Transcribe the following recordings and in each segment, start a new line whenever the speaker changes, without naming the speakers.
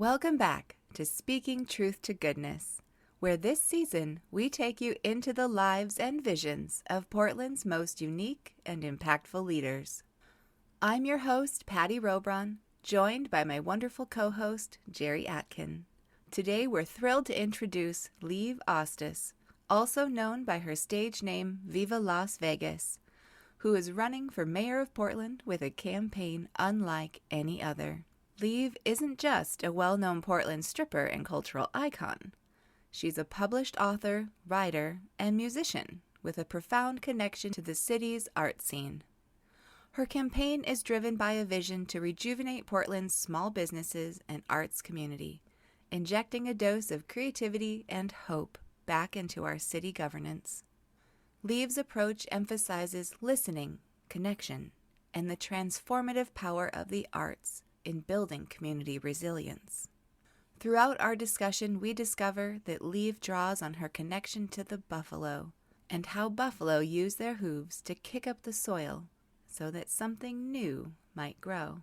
Welcome back to Speaking Truth to Goodness, where this season we take you into the lives and visions of Portland's most unique and impactful leaders. I'm your host, Patty Robron, joined by my wonderful co-host, Jerry Atkin. Today we're thrilled to introduce Liv Østhus, also known by her stage name Viva Las Vegas, who is running for mayor of Portland with a campaign unlike any other. Liv isn't just a well-known Portland stripper and cultural icon. She's a published author, writer, and musician with a profound connection to the city's art scene. Her campaign is driven by a vision to rejuvenate Portland's small businesses and arts community, injecting a dose of creativity and hope back into our city governance. Liv's approach emphasizes listening, connection, and the transformative power of the arts in building community resilience. Throughout our discussion, we discover that Liv draws on her connection to the buffalo and how buffalo use their hooves to kick up the soil so that something new might grow.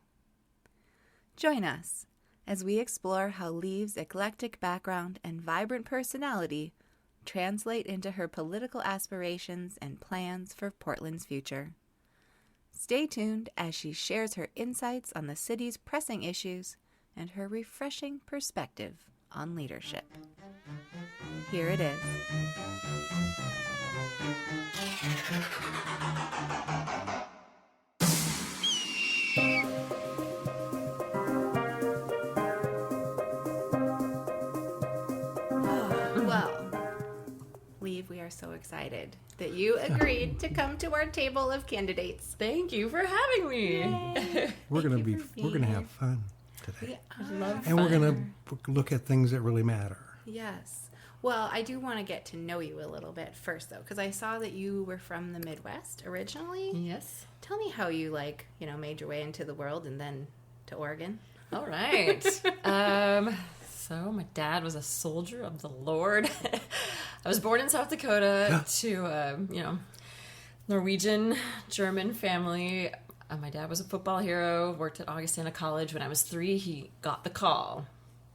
Join us as we explore how Liv's eclectic background and vibrant personality translate into her political aspirations and plans for Portland's future. Stay tuned as she shares her insights on the city's pressing issues and her refreshing perspective on leadership. Here it is. Well, Liv, we are so excited that you agreed to come to our table of candidates.
Thank you for having me.
We're going to have fun today.
I love
and we're going to look at things that really matter.
Yes. Well, I do want to get to know you a little bit first, though, because I saw that you were from the Midwest originally.
Yes.
Tell me how you, made your way into the world and then to Oregon.
All right. So my dad was a soldier of the Lord. I was born in South Dakota to, Norwegian German family. My dad was a football hero, worked at Augustana College. When I was 3, he got the call.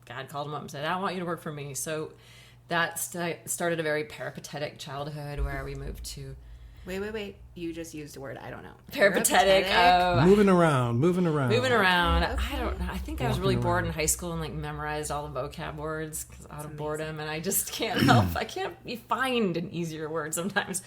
God called him up and said, I want you to work for me. So that started a very peripatetic childhood where we moved to...
Wait. You just used a word I don't know.
Peripatetic.
Moving around.
Okay.
I don't know. I think I was really bored in high school and memorized all the vocab words out of boredom, and I just can't help. I can't find an easier word sometimes.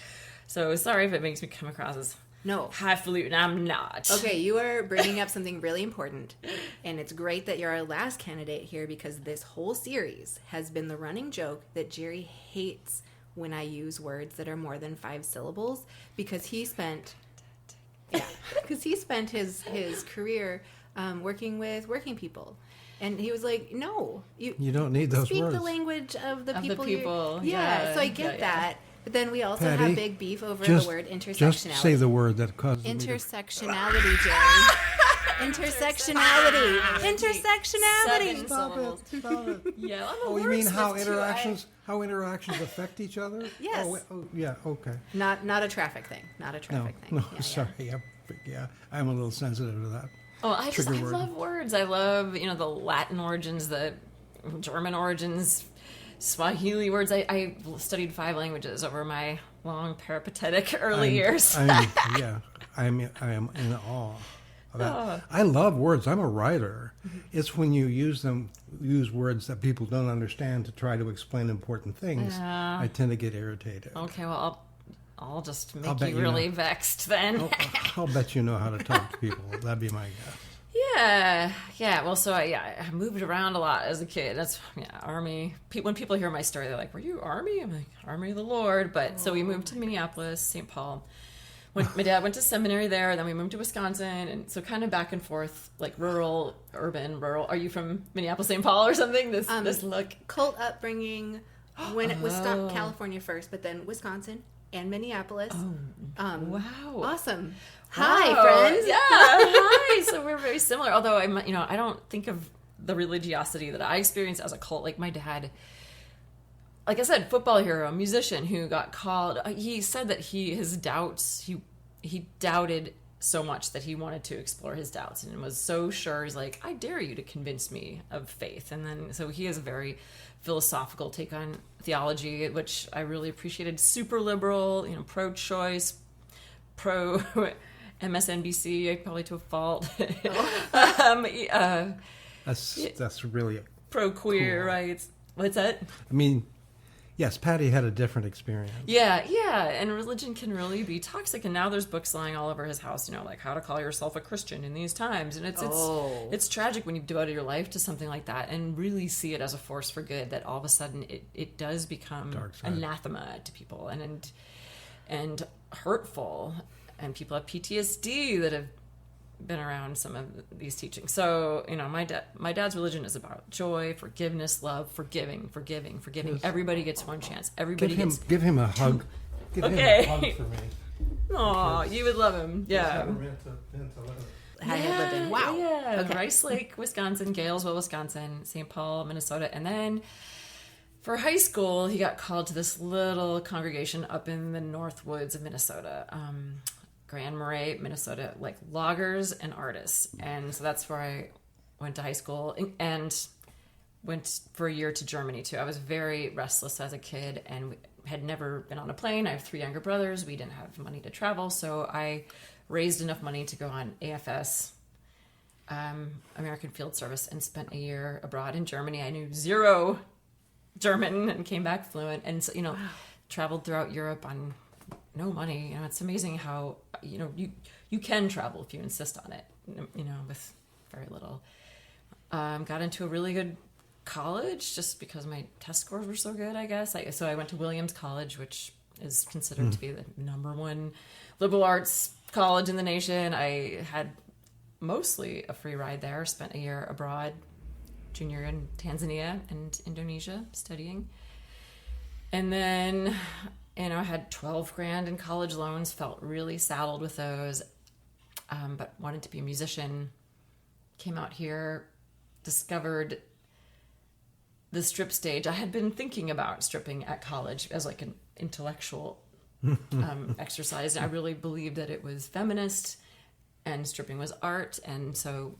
So sorry if it makes me come across as highfalutin. I'm not.
Okay, you are bringing up something really important, and it's great that you're our last candidate here because this whole series has been the running joke that Jerry hates when I use words that are more than 5 syllables because he spent his career working with working people. And he was like, no,
you don't need those
speak
words.
the language of the people.
Yeah,
so I get that. But then we also
Patty,
have big beef over the word intersectionality.
Just say the word that causes
intersectionality, Jerry. Intersectionality. Intersectionality.
Stop it.
Yeah.
You mean how interactions affect each other?
Yes.
Yeah. Okay.
Not a traffic thing. Not a traffic thing.
No. Sorry. Yeah. I'm a little sensitive to that.
Oh, I love words. I love the Latin origins, the German origins, Swahili words. I studied 5 languages over my long peripatetic early years.
I am in awe of that. I love words. I'm a writer. It's when you use words that people don't understand to try to explain important things. I tend to get irritated.
Okay, well, I'll just make you really vexed then.
I'll bet you know how to talk to people. That'd be my guess.
Yeah. Well, so I moved around a lot as a kid. That's Army. When people hear my story, they're like, "Were you Army?" I'm like, "Army of the Lord." But so we moved to Minneapolis, St. Paul. My dad went to seminary there, and then we moved to Wisconsin, and so kind of back and forth, like rural, urban, rural. Are you from Minneapolis, St. Paul, or something? This look.
Cult upbringing. When it was California first, but then Wisconsin and Minneapolis.
Wow!
Awesome.
Wow.
Hi, friends.
Yeah, hi. So we're very similar. Although I don't think of the religiosity that I experienced as a cult. Like my dad, like I said, football hero, musician who got called. He said that his doubts. He doubted so much that he wanted to explore his doubts and was so sure. He's like, I dare you to convince me of faith. And then, so he has a very philosophical take on theology, which I really appreciated. Super liberal, pro-choice, pro MSNBC, probably to a fault.
That's really
pro-queer
cool.
rights. What's that?
I mean, yes, Patty had a different experience.
Yeah, and religion can really be toxic. And now there's books lying all over his house, like how to call yourself a Christian in these times. And it's tragic when you've devoted your life to something like that and really see it as a force for good, that all of a sudden it does become anathema to people and hurtful. And people have PTSD that have been around some of these teachings. So, my dad's religion is about joy, forgiveness, love, forgiving. Yes. Everybody gets one chance.
Give him a hug. Give him a hug for me.
Aw, you would love him. Yeah.
Had he lived in. Wow.
Yeah.
Okay.
Rice Lake, Wisconsin, Galesville, Wisconsin, St. Paul, Minnesota. And then for high school, he got called to this little congregation up in the North Woods of Minnesota. Grand Marais, Minnesota, like loggers and artists. And so that's where I went to high school and went for a year to Germany too. I was very restless as a kid and had never been on a plane. I have 3 younger brothers. We didn't have money to travel. So I raised enough money to go on AFS, American Field Service, and spent a year abroad in Germany. I knew 0 German and came back fluent. And so, traveled throughout Europe on no money. It's amazing how, you can travel if you insist on it, with very little. Got into a really good college just because my test scores were so good, I guess. So I went to Williams College, which is considered to be the #1 liberal arts college in the nation. I had mostly a free ride there, spent a year abroad, junior in Tanzania and Indonesia studying. And then I had $12,000 in college loans, felt really saddled with those, but wanted to be a musician. Came out here, discovered the strip stage. I had been thinking about stripping at college as like an intellectual exercise. And I really believed that it was feminist and stripping was art. And so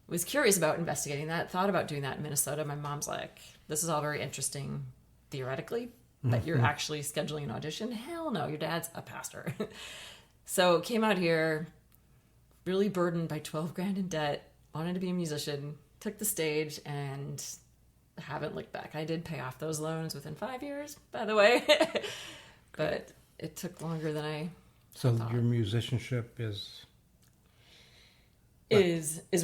was curious about investigating that, thought about doing that in Minnesota. My mom's like, this is all very interesting theoretically, but you're actually scheduling an audition? Hell no, your dad's a pastor. So came out here, really burdened by $12,000 in debt, wanted to be a musician, took the stage, and haven't looked back. I did pay off those loans within 5 years, by the way, but it took longer than I thought.
Your musicianship is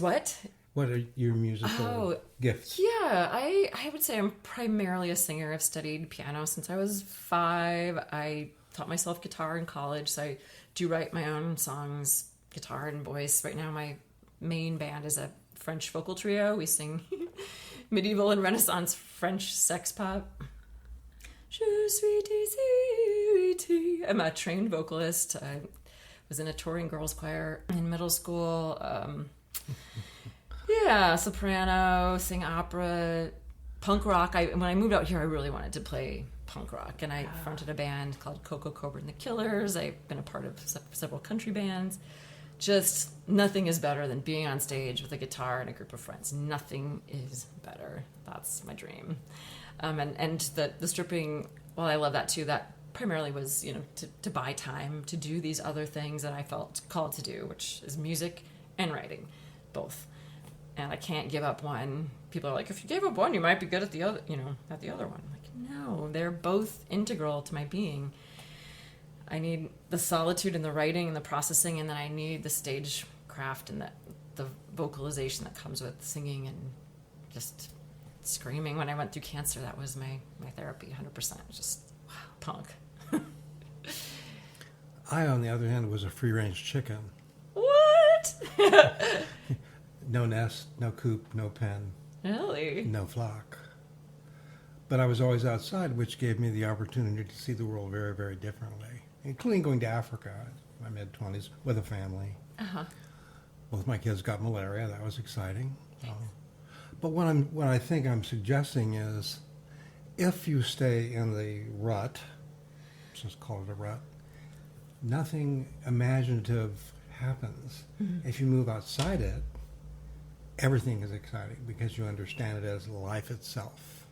what?
What are your musical gifts?
Yeah, I would say I'm primarily a singer. I've studied piano since I was 5. I taught myself guitar in college, so I do write my own songs, guitar and voice. Right now my main band is a French vocal trio. We sing medieval and Renaissance French sex pop. Je suis ici. I'm a trained vocalist. I was in a touring girls choir in middle school. Soprano, sing opera, punk rock. When I moved out here, I really wanted to play punk rock, and I fronted a band called Coco Cobra and the Killers. I've been a part of several country bands. Just nothing is better than being on stage with a guitar and a group of friends. Nothing is better. That's my dream. And the stripping, while I love that too, that primarily was, to buy time to do these other things that I felt called to do, which is music and writing, both. And I can't give up one. People are like, if you gave up one, you might be good at the other, at the other one. I'm like, no, they're both integral to my being. I need the solitude and the writing and the processing, and then I need the stage craft and the vocalization that comes with singing and just screaming. When I went through cancer, that was my therapy, 100%. Just, wow, punk.
I, on the other hand, was a free-range chicken.
What?
No nest, no coop, no pen.
Really?
No flock. But I was always outside, which gave me the opportunity to see the world very, very differently, including going to Africa in my mid-20s with a family.
Uh-huh.
Both my kids got malaria. That was exciting. But what I think I'm suggesting is, if you stay in the rut, let's just call it a rut, nothing imaginative happens. If you move outside it, everything is exciting because you understand it as life itself.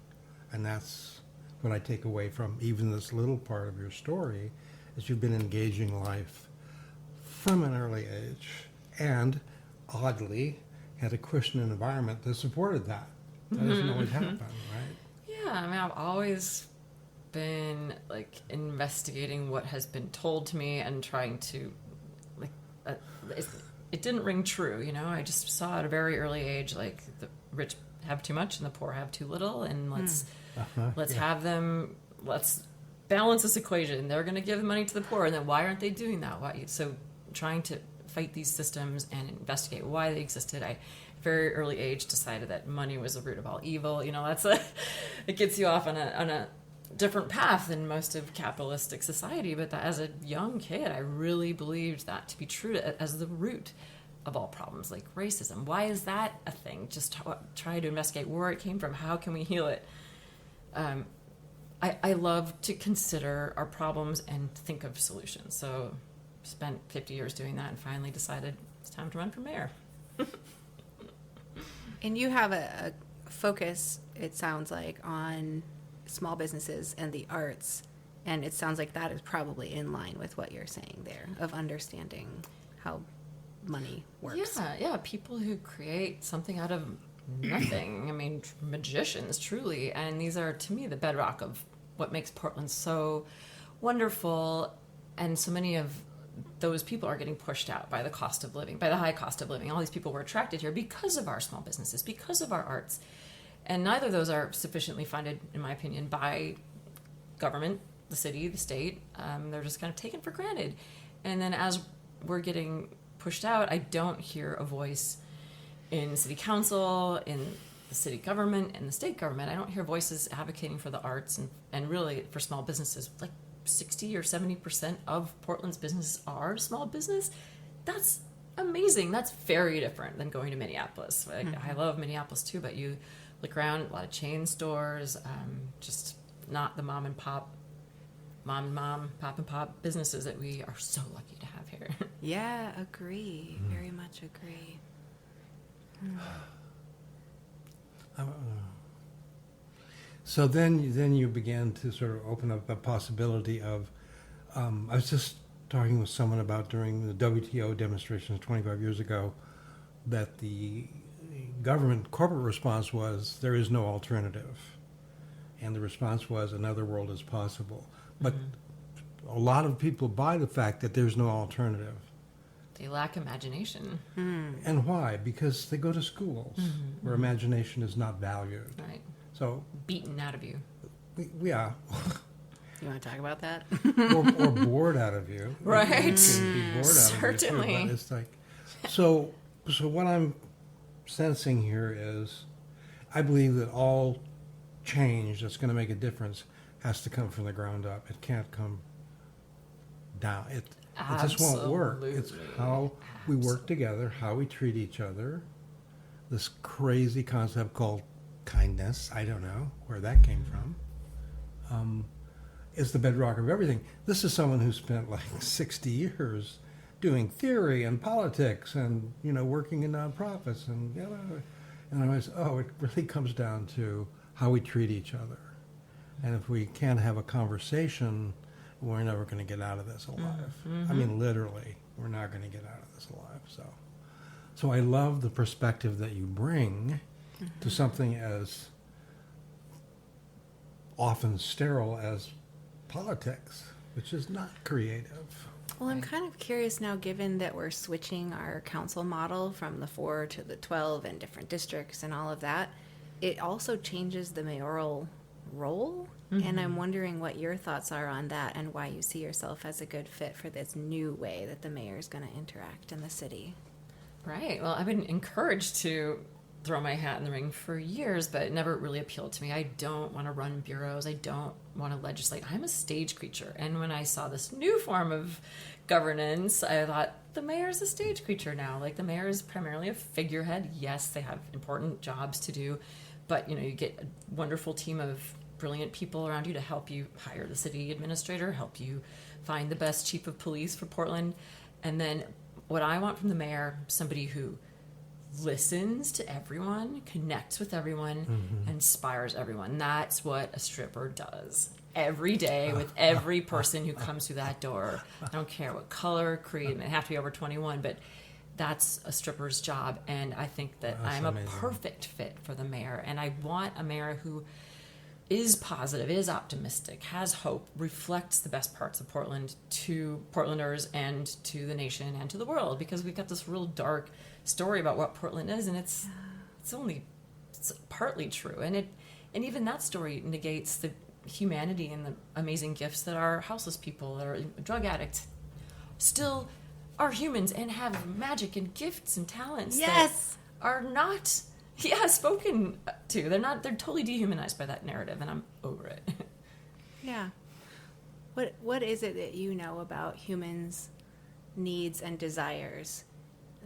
And that's what I take away from even this little part of your story, is you've been engaging life from an early age, and oddly had a Christian environment that supported that. That doesn't always happen, right?
Yeah, I mean, I've always been like investigating what has been told to me and trying to it didn't ring true, you know. I just saw at a very early age, like, the rich have too much and the poor have too little, and let's have them, let's balance this equation. They're going to give the money to the poor, and then why aren't they doing that? Why? So trying to fight these systems and investigate why they existed. I, very early age, decided that money was the root of all evil. You know, it gets you off on a different path than most of capitalistic society. But as a young kid, I really believed that to be true as the root of all problems, like racism. Why is that a thing? Just try to investigate where it came from. How can we heal it? I love to consider our problems and think of solutions. So spent 50 years doing that and finally decided it's time to run for mayor.
And you have a focus, it sounds like, on small businesses and the arts. And it sounds like that is probably in line with what you're saying there, of understanding how money works.
Yeah, people who create something out of nothing. I mean, magicians, truly. And these are, to me, the bedrock of what makes Portland so wonderful. And so many of those people are getting pushed out by the cost of living, by the high cost of living. All these people were attracted here because of our small businesses, because of our arts. And neither of those are sufficiently funded, in my opinion, by government, the city, the state. They're just kind of taken for granted. And then as we're getting pushed out, I don't hear a voice in city council, in the city government, and the state government. I don't hear voices advocating for the arts and really for small businesses. Like 60 or 70% of Portland's businesses are small business. That's amazing. That's very different than going to Minneapolis. Like, I love Minneapolis too, but you look around, a lot of chain stores, just not the mom and pop businesses that we are so lucky to have here.
Yeah, agree. Very much agree.
So then you began to sort of open up a possibility of, I was just talking with someone about during the WTO demonstrations 25 years ago, that the government corporate response was, there is no alternative. And the response was, another world is possible. But a lot of people buy the fact that there's no alternative.
They lack imagination.
And why? Because they go to schools where imagination is not valued.
Right.
So
beaten out of you.
Yeah.
You want to talk about that?
or bored out of you.
Right.
You can be bored out
Certainly.
of you too, but it's like, so what I'm sensing here is, I believe that all change that's going to make a difference has to come from the ground up. It can't come down. It just won't work. It's how we work together, how we treat each other. This crazy concept called kindness, I don't know where that came from, is the bedrock of everything. This is someone who spent like 60 years doing theory and politics and, working in nonprofits and I was, it really comes down to how we treat each other. And if we can't have a conversation, we're never going to get out of this alive. I mean, literally, we're not going to get out of this alive. So I love the perspective that you bring to something as often sterile as politics, which is not creative.
Well, I'm kind of curious now, given that we're switching our council model from the 4 to the 12 and different districts and all of that, it also changes the mayoral role. And I'm wondering what your thoughts are on that and why you see yourself as a good fit for this new way that the mayor is going to interact in the city.
Right. Well, I've been encouraged to throw my hat in the ring for years, but it never really appealed to me. I don't want to run bureaus. I don't want to legislate. I'm a stage creature. And when I saw this new form of governance, I thought, the mayor's a stage creature now. Like, the mayor is primarily a figurehead. Yes, they have important jobs to do, but, you get a wonderful team of brilliant people around you to help you hire the city administrator, help you find the best chief of police for Portland. And then what I want from the mayor, somebody who listens to everyone, connects with everyone, inspires everyone. That's what a stripper does every day with every person who comes through that door. I don't care what color, creed, they have to be over 21, but that's a stripper's job. And I think that I'm amazing. A perfect fit for the mayor. And I want a mayor who is positive, is optimistic, has hope, reflects the best parts of Portland to Portlanders and to the nation and to the world, because we've got this real dark story about what Portland is, and it's partly true, and even that story negates the humanity and the amazing gifts that our houseless people, that are drug addicts, still are humans and have magic and gifts and talents that are not spoken to. They're totally dehumanized by that narrative, and I'm over it.
Yeah. What is it that you know about humans' needs and desires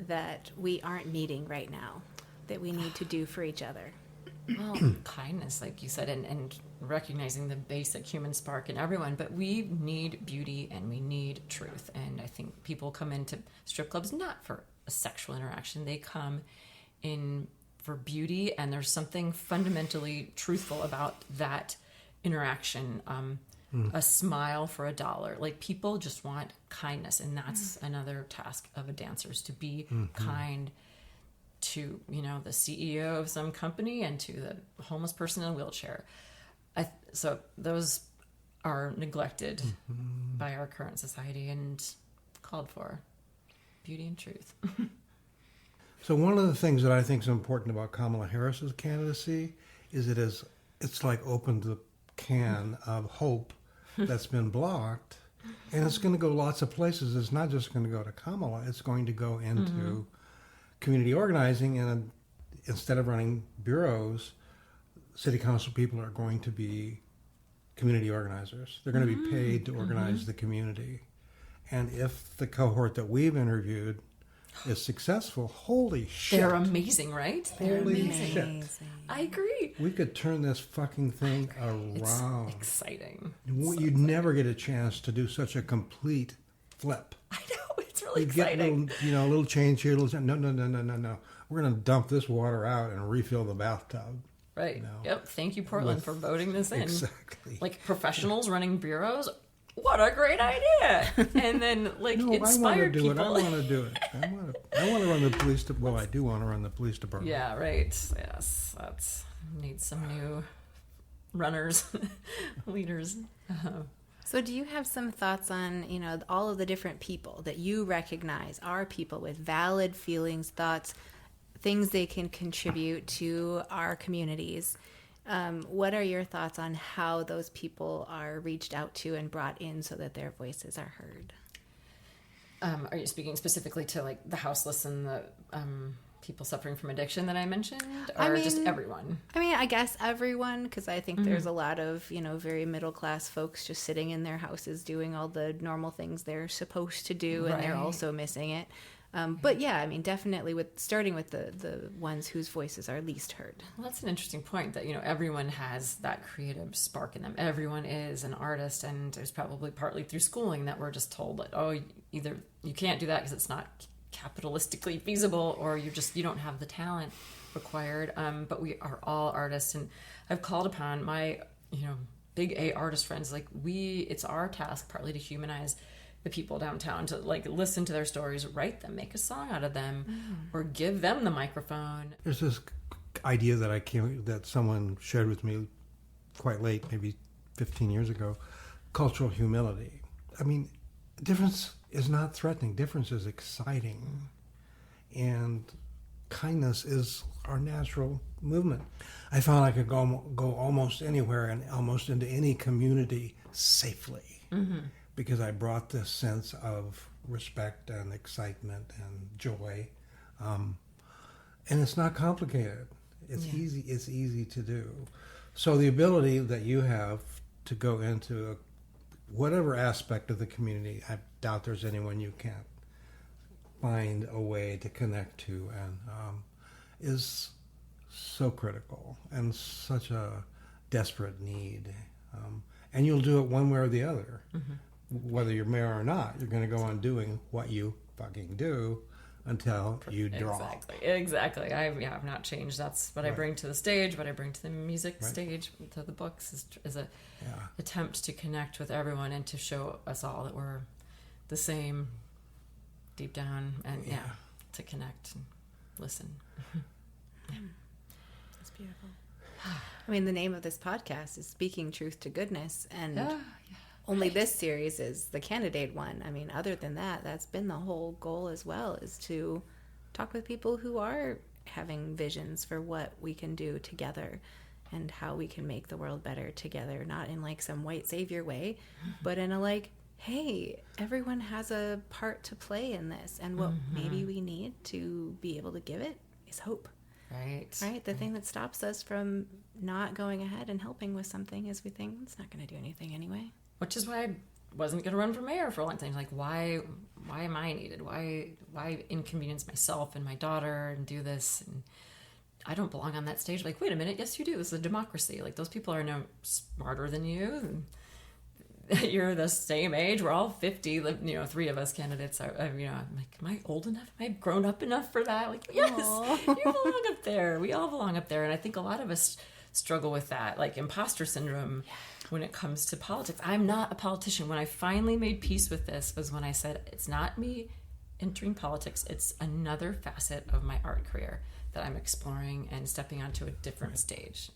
that we aren't meeting right now, that we need to do for each other?
Well, kindness, like you said, and recognizing the basic human spark in everyone. But we need beauty and we need truth. And I think people come into strip clubs not for a sexual interaction. They come in for beauty, and there's something fundamentally truthful about that interaction. A smile for $1. Like, people just want kindness, and that's another task of a dancer, is to be kind to, the CEO of some company and to the homeless person in a wheelchair. So those are neglected by our current society and called for. Beauty and truth.
So one of the things that I think is important about Kamala Harris's candidacy is it's like opened the can of hope that's been blocked, and it's going to go lots of places. It's not just going to go to Kamala. It's going to go into community organizing, and instead of running bureaus, city council people are going to be community organizers. They're going to be paid to organize the community. And if the cohort that we've interviewed is successful, holy shit.
They're amazing, right? They're
Holy
amazing.
shit.
I agree.
We could turn this fucking thing around.
It's exciting.
You'd never get a chance to do such a complete flip.
I know, it's really
You'd
exciting.
get a little change here, no. We're going to dump this water out and refill the bathtub.
Right. Yep. Thank you, Portland, for voting this in.
Exactly.
Like, professionals running bureaus. What a great idea! And then, inspired people.
I want to do it. I want to run the police department. Well, I do want to run the police department.
Yeah, right. Yes, that's needs some new runners, leaders.
So do you have some thoughts on, all of the different people that you recognize are people with valid feelings, thoughts, things they can contribute to our communities? What are your thoughts on how those people are reached out to and brought in so that their voices are heard?
Are you speaking specifically to the houseless and the people suffering from addiction that I mentioned, or just everyone?
I guess everyone, because I think there's a lot of very middle class folks just sitting in their houses doing all the normal things they're supposed to do, and they're also missing it. But yeah, definitely starting with the ones whose voices are least heard.
Well, that's an interesting point, that, everyone has that creative spark in them. Everyone is an artist, and there's probably partly through schooling that we're just told that, either you can't do that because it's not capitalistically feasible, or you don't have the talent required. But we are all artists, and I've called upon my, big A artist friends, it's our task partly to humanize the people downtown, to listen to their stories, write them, make a song out of them, or give them the microphone.
There's this idea that someone shared with me quite late, maybe 15 years ago, cultural humility. Difference is not threatening. Difference is exciting. And kindness is our natural movement. I found I could go almost anywhere and almost into any community safely. Because I brought this sense of respect and excitement and joy. And it's not complicated. It's easy. It's easy to do. So the ability that you have to go into whatever aspect of the community, I doubt there's anyone you can't find a way to connect to, and is so critical and such a desperate need. And you'll do it one way or the other. Whether you're mayor or not, you're going to go on doing what you fucking do until you draw.
Exactly. I've not changed. That's what I bring to the stage, what I bring to the music stage, to the books, is a attempt to connect with everyone and to show us all that we're the same deep down, and to connect and listen.
That's beautiful. I mean, the name of this podcast is Speaking Truth to Goodness, and only this series is the candidate one. I mean, other than that, that's been the whole goal as well, is to talk with people who are having visions for what we can do together and how we can make the world better together, not in like some white savior way, but in a like, hey, everyone has a part to play in this, and what maybe we need to be able to give it is hope.
Right.
The thing that stops us from not going ahead and helping with something is we think it's not going to do anything anyway.
Which is why I wasn't going to run for mayor for a long time. Like, why am I needed? Why inconvenience myself and my daughter and do this? And I don't belong on that stage. Like, wait a minute, yes you do. This is a democracy. Like, those people are no smarter than you. You're the same age. We're all 50. Three of us candidates are. I'm like, am I old enough? Am I grown up enough for that? Like, yes, you belong up there. We all belong up there. And I think a lot of us struggle with that, like imposter syndrome. When it comes to politics, I'm not a politician. When I finally made peace with this was when I said, it's not me entering politics. It's another facet of my art career that I'm exploring and stepping onto a different stage.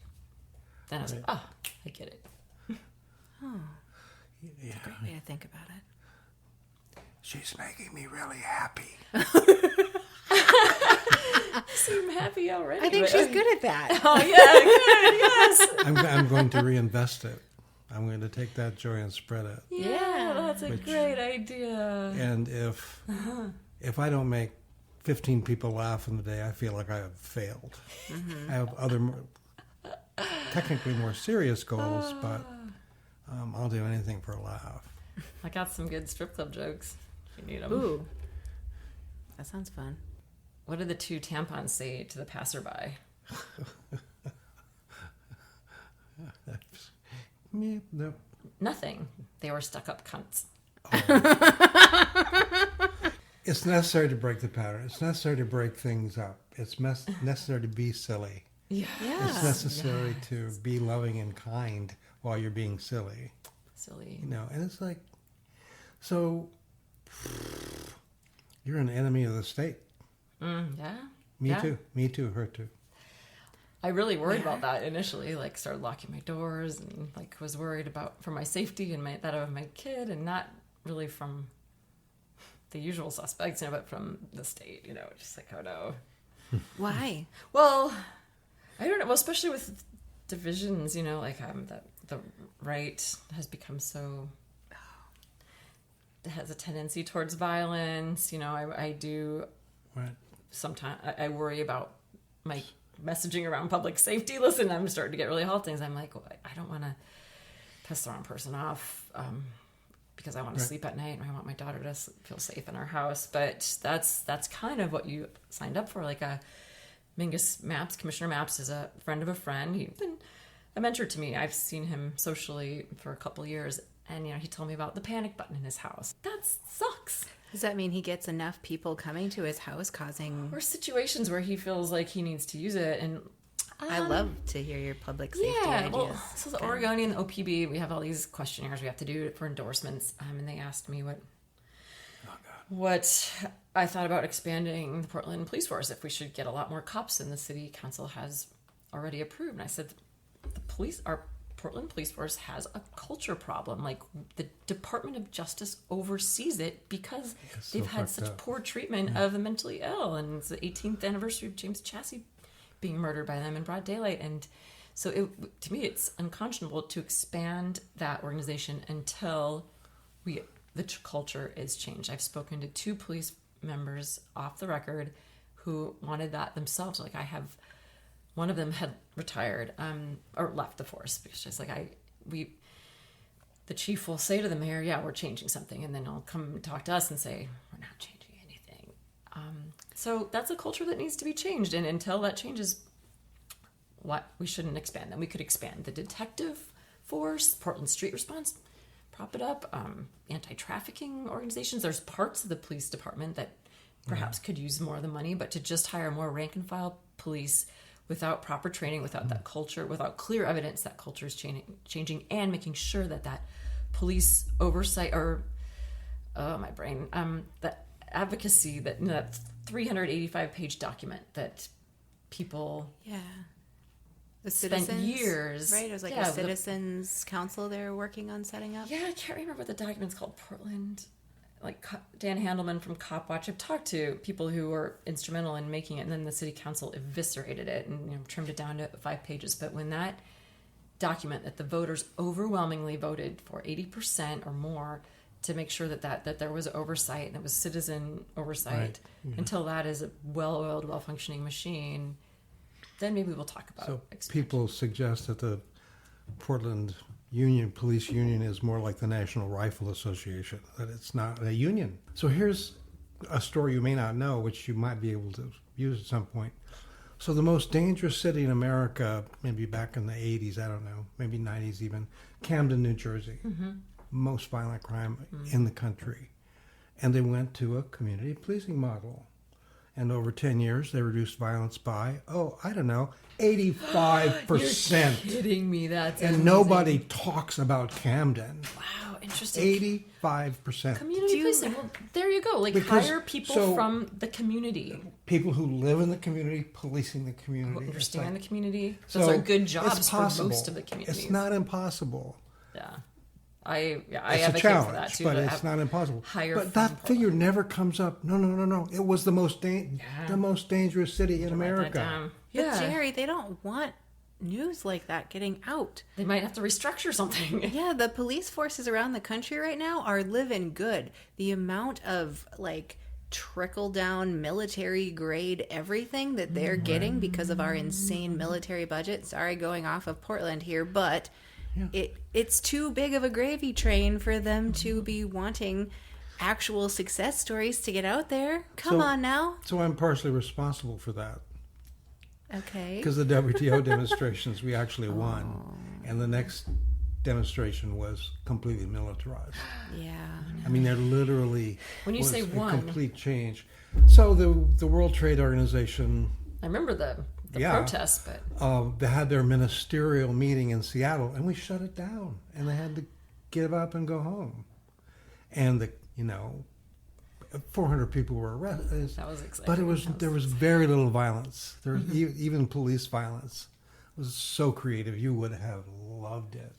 Then I was like, oh, I get it.
It's a great way to think about it.
She's making me really happy.
You seem happy already.
I think she's good at that.
Oh, yeah, good, yes.
I'm going to reinvest it. I'm going to take that joy and spread it.
Yeah, that's a great idea.
And if I don't make 15 people laugh in the day, I feel like I have failed. I have other technically more serious goals, but I'll do anything for a laugh.
I got some good strip club jokes if you need them.
Ooh, that sounds fun.
What did the 2 tampons say to the passerby?
No.
Nothing. They were stuck-up cunts.
It's necessary to break the pattern. It's necessary to break things up. It's necessary to be silly.
Yeah.
It's necessary to be loving and kind while you're being silly.
Silly.
And it's like, so you're an enemy of the state.
Yeah.
Me too. Her too.
I really worried about that initially, like started locking my doors and like was worried about for my safety and that of my kid, and not really from the usual suspects, but from the state, just like, oh no.
Why?
Well, I don't know. Well, especially with divisions, like the right has become so, it has a tendency towards violence. I do.
Right.
Sometimes I worry about my messaging around public safety. Listen, I'm starting to get really hot things. I'm like, well, I don't want to piss the wrong person off because I want to sleep at night and I want my daughter to feel safe in our house. But that's kind of what you signed up for. Like Mingus Maps, Commissioner Maps, is a friend of a friend. He's been a mentor to me. I've seen him socially for a couple years, and he told me about the panic button in his house. That sucks.
Does that mean he gets enough people coming to his house causing...
Or situations where he feels like he needs to use it. And
I love to hear your public safety ideas.
Well, so the Oregonian OPB, we have all these questionnaires we have to do for endorsements. And they asked me what I thought about expanding the Portland Police Force, if we should get a lot more cops than the city council has already approved. And I said, our Portland Police Force has a culture problem. Like, the Department of Justice oversees it because they've had such poor treatment of the mentally ill. And it's the 18th anniversary of James Chassie being murdered by them in broad daylight. And so to me, it's unconscionable to expand that organization until the culture is changed. I've spoken to 2 police members off the record who wanted that themselves. Like, one of them had retired or left the force because just like the chief will say to the mayor, yeah, we're changing something. And then he'll come and talk to us and say, we're not changing anything. So that's a culture that needs to be changed. And until that changes, we shouldn't expand them. We could expand the detective force, Portland Street Response. prop it up. Anti-trafficking organizations. There's parts of the police department that perhaps could use more of the money, but to just hire more rank and file police without proper training, without that culture, without clear evidence that culture is changing, and making sure that police oversight or that advocacy, that 385-page document that people
the
spent
citizens,
years,
right? It was like a citizens council they were working on setting up.
Yeah, I can't remember what the document's called. Portland. Like Dan Handelman from Cop Watch. I've talked to people who were instrumental in making it, and then the city council eviscerated it and trimmed it down to 5 pages. But when that document that the voters overwhelmingly voted for 80% or more to make sure that there was oversight and there was citizen oversight, until that is a well-oiled, well-functioning machine, then maybe we'll talk about expansion.
People suggest that the Portland police union is more like the National Rifle Association, that it's not a union. So here's a story you may not know, which you might be able to use at some point. So the most dangerous city in America, maybe back in the 80s, I don't know, maybe 90s even, Camden, New Jersey. Most violent crime in the country. And they went to a community policing model. And over 10 years, they reduced violence by, 85%.
You're kidding me. That's
and
amazing.
Nobody talks about Camden.
Wow, interesting.
85%.
Community policing. Well, there you go. Like, hire people from the community.
People who live in the community, policing the community.
Who understand the community. Those are good jobs for most of the communities.
It's not impossible.
Yeah. I
it's
advocate
a challenge,
for that too.
but it's not impossible.
But
that figure never comes up. No. It was the most dangerous city in America.
But Jerry, they don't want news like that getting out.
They might have to restructure something.
Yeah, the police forces around the country right now are living good. The amount of trickle down military grade everything that they're getting because of our insane military budget. Sorry, going off of Portland here, but it's too big of a gravy train for them to be wanting actual success stories to get out there. Come on now.
So I'm partially responsible for that.
Okay.
Because the WTO demonstrations, we actually won. And the next demonstration was completely militarized.
Yeah.
I mean, there literally
when you
was
say
a
won,
complete change. So the World Trade Organization...
I remember the protests, but...
they had their ministerial meeting in Seattle, and we shut it down. And they had to give up and go home. And 400 people were arrested.
That was exciting.
But there was very little violence. There was even police violence. It was so creative. You would have loved it.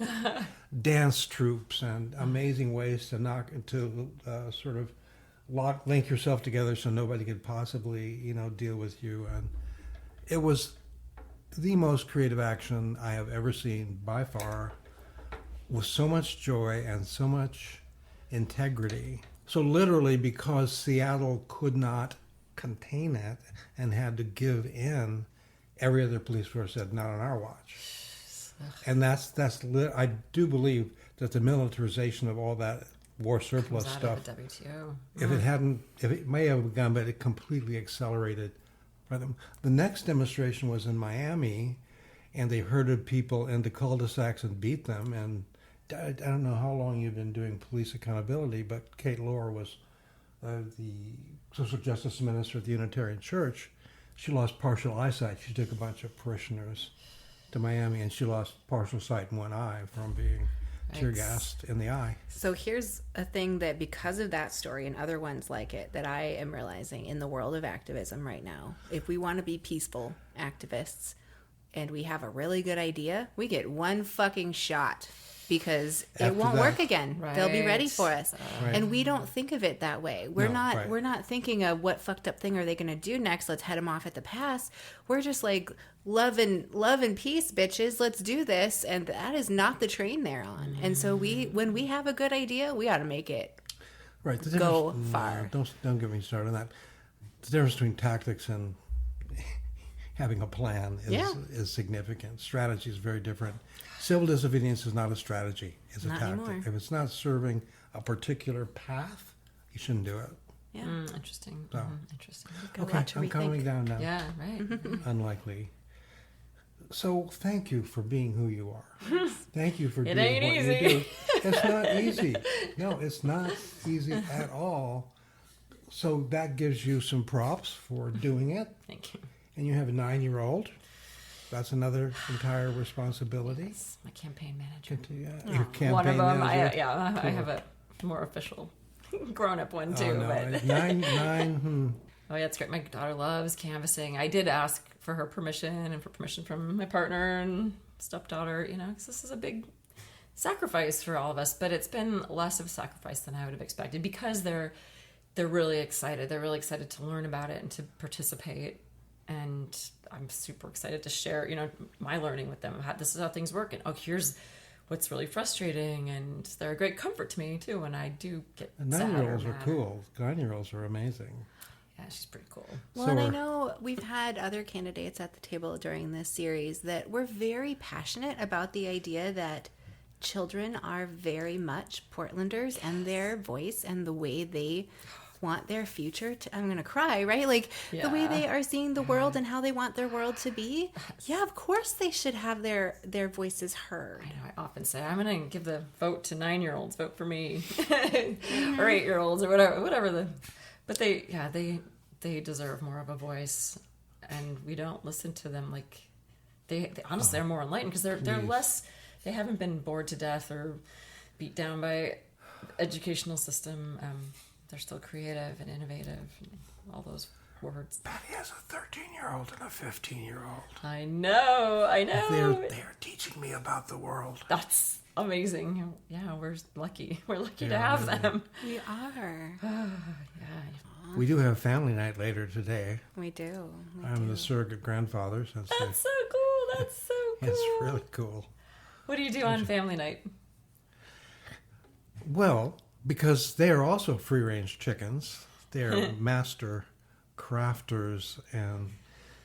Dance troops and amazing ways to sort of link yourself together so nobody could possibly deal with you. And it was the most creative action I have ever seen by far, with so much joy and so much integrity. So literally, because Seattle could not contain it and had to give in, every other police force said, not on our watch. And I do believe that the militarization of all that war surplus stuff,
of the WTO.
if it may have begun, but it completely accelerated. The next demonstration was in Miami, and they herded people into cul-de-sacs and beat them. And I don't know how long you've been doing police accountability, but Kate Lohr was the social justice minister at the Unitarian Church. She lost partial eyesight. She took a bunch of parishioners to Miami, and she lost partial sight in one eye from being tear gassed in the eye.
So here's a thing that, because of that story and other ones like it, that I am realizing in the world of activism right now. If we want to be peaceful activists and we have a really good idea, we get one fucking shot, because it won't work again.
Right.
They'll be ready for us.
Right.
And we don't think of it that way. We're not thinking of what fucked up thing are they going to do next. Let's head them off at the pass. We're just like, love and peace, bitches. Let's do this. And that is not the train they're on. And so when we have a good idea, we ought to make it go far.
Don't get me started on that. The difference between tactics and having a plan is significant. Strategy is very different. Civil disobedience is not a strategy; it's a tactic.
Anymore.
If it's not serving a particular path, you shouldn't do it.
Yeah.
Interesting.
So.
Interesting.
Okay,
I'm calming down now.
Yeah, right.
Unlikely. So thank you for being who you are. Thank you for
It
doing
ain't
what
easy.
you do. It's not easy. No, it's not easy at all. So that gives you some props for doing it.
Thank you.
And you have a 9-year-old. That's another entire responsibility.
It's my campaign manager.
Your campaign
One of them,
manager.
I have a more official grown-up one too.
Oh, no.
But
Nine.
oh yeah, it's great. My daughter loves canvassing. I did ask for her permission and for permission from my partner and stepdaughter, 'cause this is a big sacrifice for all of us, but it's been less of a sacrifice than I would have expected because they're really excited. They're really excited to learn about it and to participate. And I'm super excited to share, my learning with them. This is how things work. And here's what's really frustrating. And they're a great comfort to me too when I do get
And
sad or
9-year-olds are
mad.
cool. 9-year-olds are amazing.
Yeah, she's pretty cool.
Well, and I know we've had other candidates at the table during this series that were very passionate about the idea that children are very much Portlanders and their voice and the way they want their future to, I'm going to cry, right? Like the way they are seeing the world and how they want their world to be. Yeah, of course they should have their voices heard.
I know, I often say, I'm going to give the vote to 9-year-olds, vote for me. Or 8-year-olds or whatever. But they deserve more of a voice, and we don't listen to them like they honestly are more enlightened because they're less. They haven't been bored to death or beat down by educational system. They're still creative and innovative, and all those words.
Patty has a 13-year-old and a 15-year-old.
I know.
They're teaching me about the world.
That's amazing. Yeah, we're lucky. We're lucky to
They're
have
amazing.
them.
We are.
Yeah.
We do have family night later today.
We do.
I'm the surrogate grandfather.
That's so cool. That's so cool.
It's really cool.
What do you do on family night?
Well, because they are also free-range chickens. They are master crafters. And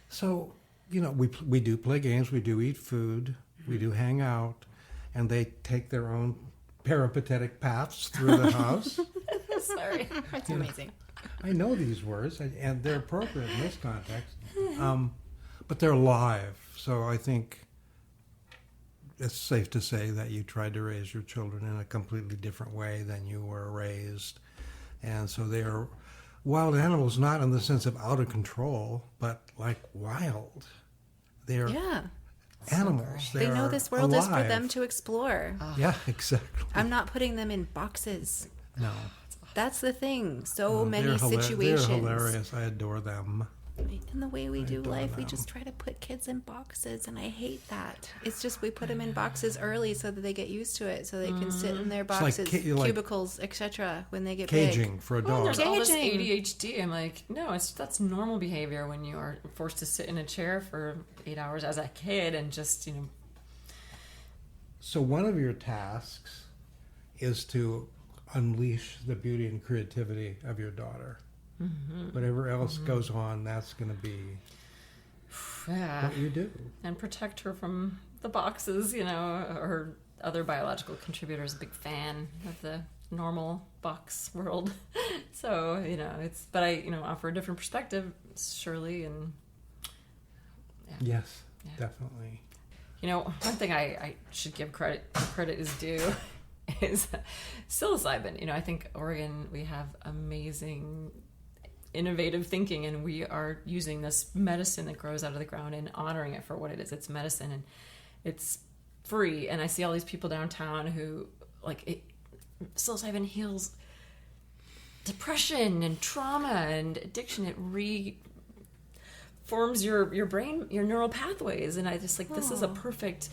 so, we do play games. We do eat food. We do hang out. And they take their own peripatetic paths through the house.
Sorry.
That's amazing.
I know these words, and they're appropriate in this context. But they're live, so I think it's safe to say that you tried to raise your children in a completely different way than you were raised. And so they are wild animals, not in the sense of out of control, but like wild. They're animals.
They know this world is for
alive.
them to explore.
Yeah, exactly.
I'm not putting them in boxes.
No.
That's the thing. So many
They're
situations.
They're hilarious. I adore them.
And the way we do
adore
life, we
them.
just try to put kids in boxes, and I hate that. It's just we put them in boxes early so that they get used to it, so they can sit in their
like
boxes,
like
cubicles, etc. when they get
Caging
big.
for a
Well,
dog.
there's all this
Caging.
ADHD. I'm like, no, that's normal behavior when you are forced to sit in a chair for 8 hours as a kid and just,
So one of your tasks is to unleash the beauty and creativity of your daughter. Mm-hmm. Whatever else goes on, that's going to be what you do.
And protect her from the boxes, her other biological contributors. A big fan of the normal box world. So, but I, offer a different perspective, surely, and
Yes, definitely.
One thing I should give credit is due is psilocybin. I think Oregon, we have amazing innovative thinking, and we are using this medicine that grows out of the ground and honoring it for what it is. It's medicine, and it's free. And I see all these people downtown who psilocybin heals depression and trauma and addiction. It reforms your brain, your neural pathways, and I just this is a perfect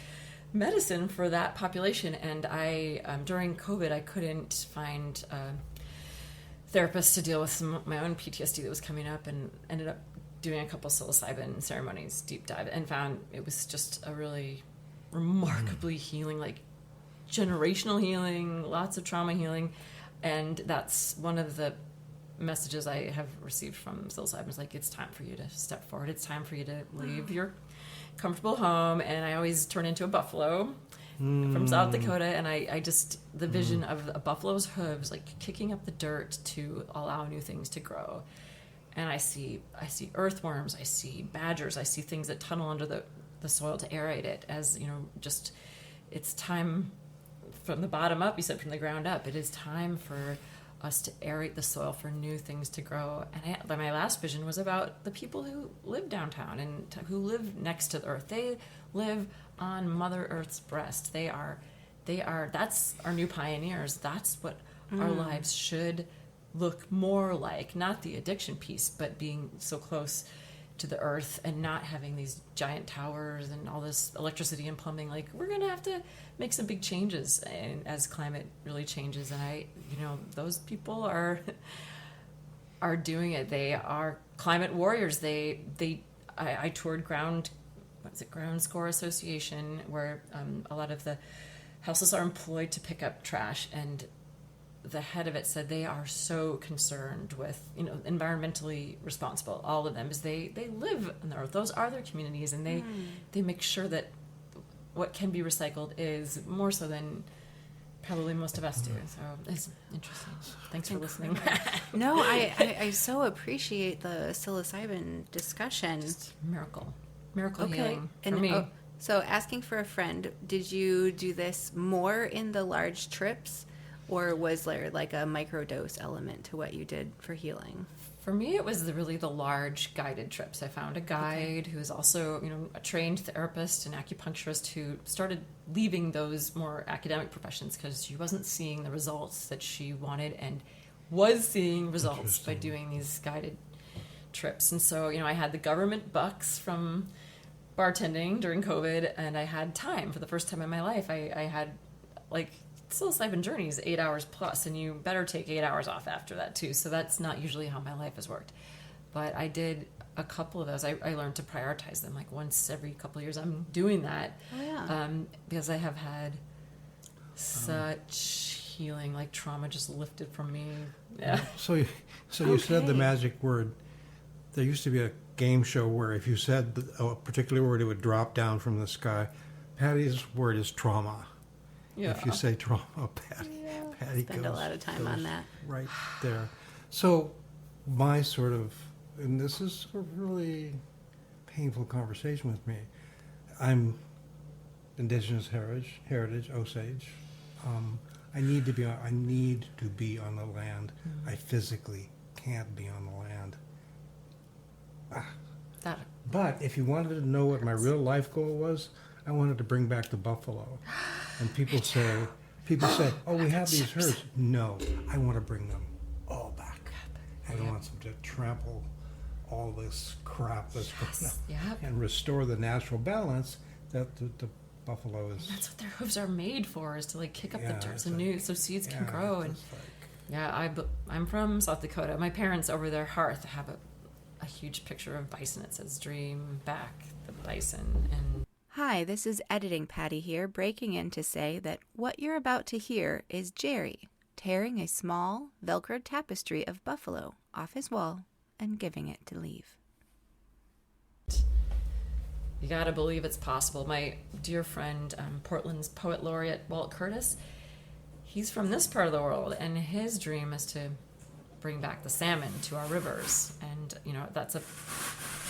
medicine for that population. And I during COVID, I couldn't find therapists to deal with my own PTSD that was coming up, and ended up doing a couple psilocybin ceremonies, deep dive, and found it was just a really remarkably healing, generational healing, lots of trauma healing. And that's one of the messages I have received from psilocybin is it's time for you to step forward. It's time for you to leave your comfortable home. And I always turn into a buffalo from South Dakota, and I just the vision of a buffalo's hooves kicking up the dirt to allow new things to grow. And I see earthworms, I see badgers, I see things that tunnel under the the soil to aerate it, as just it's time from the bottom up. You said from the ground up. It is time for us to aerate the soil for new things to grow. And my last vision was about the people who live downtown and who live next to the earth. They live on Mother Earth's breast. They are. That's our new pioneers. That's what our lives should look more like. Not the addiction piece, but being so close to the earth and not having these giant towers and all this electricity and plumbing. Like, we're going to have to make some big changes as climate really changes. And those people are doing it. They are climate warriors. I toured Ground Score Association, where a lot of the houses are employed to pick up trash, and the head of it said they are so concerned with, environmentally responsible, all of them, is they live on the earth. Those are their communities, and they make sure that what can be recycled is more so than probably most of us do. So it's interesting. Thanks for listening.
No, I so appreciate the psilocybin discussion.
Just miracle healing for
And
me.
So asking for a friend, did you do this more in the large trips, or was there like a microdose element to what you did for healing?
For me, it was really the large guided trips. I found a guide who is also, a trained therapist and acupuncturist, who started leaving those more academic professions because she wasn't seeing the results that she wanted, and was seeing results by doing these guided trips. And so, I had the government bucks from bartending during COVID, and I had time for the first time in my life. I had psilocybin journeys 8 hours plus, and you better take 8 hours off after that too. So that's not usually how my life has worked. But I did a couple of those. I learned to prioritize them. Like once every couple of years, I'm doing that.
Oh, yeah.
Because I have had such healing, like trauma just lifted from me. Yeah.
So you said the magic word. There used to be a game show where if you said a particular word, it would drop down from the sky. Patty's word is trauma.
Yeah.
If you say trauma, Patty
Spend a lot of time on that.
Right there. So my and this is a really painful conversation with me. I'm Indigenous heritage, Osage. I need to be on the land. I physically can't be on the land. But if you wanted to know what my real life goal was, I wanted to bring back the buffalo. And people say, oh, we have these herds. No, I want to bring them all back. I want them to trample all this crap that's going on and restore the natural balance that the buffalo is.
That's what their hooves are made for, is to kick up the dirt so seeds can grow. And I'm from South Dakota. My parents over their hearth have a huge picture of bison. It says "Dream back the bison." And
Hi, this is Editing Patty here, breaking in to say that what you're about to hear is Jerry tearing a small Velcro tapestry of buffalo off his wall and giving it to Liv.
you gotta believe it's possible. My dear friend, Portland's poet laureate Walt Curtis, he's from this part of the world, and his dream is to bring back the salmon to our rivers. And, that's a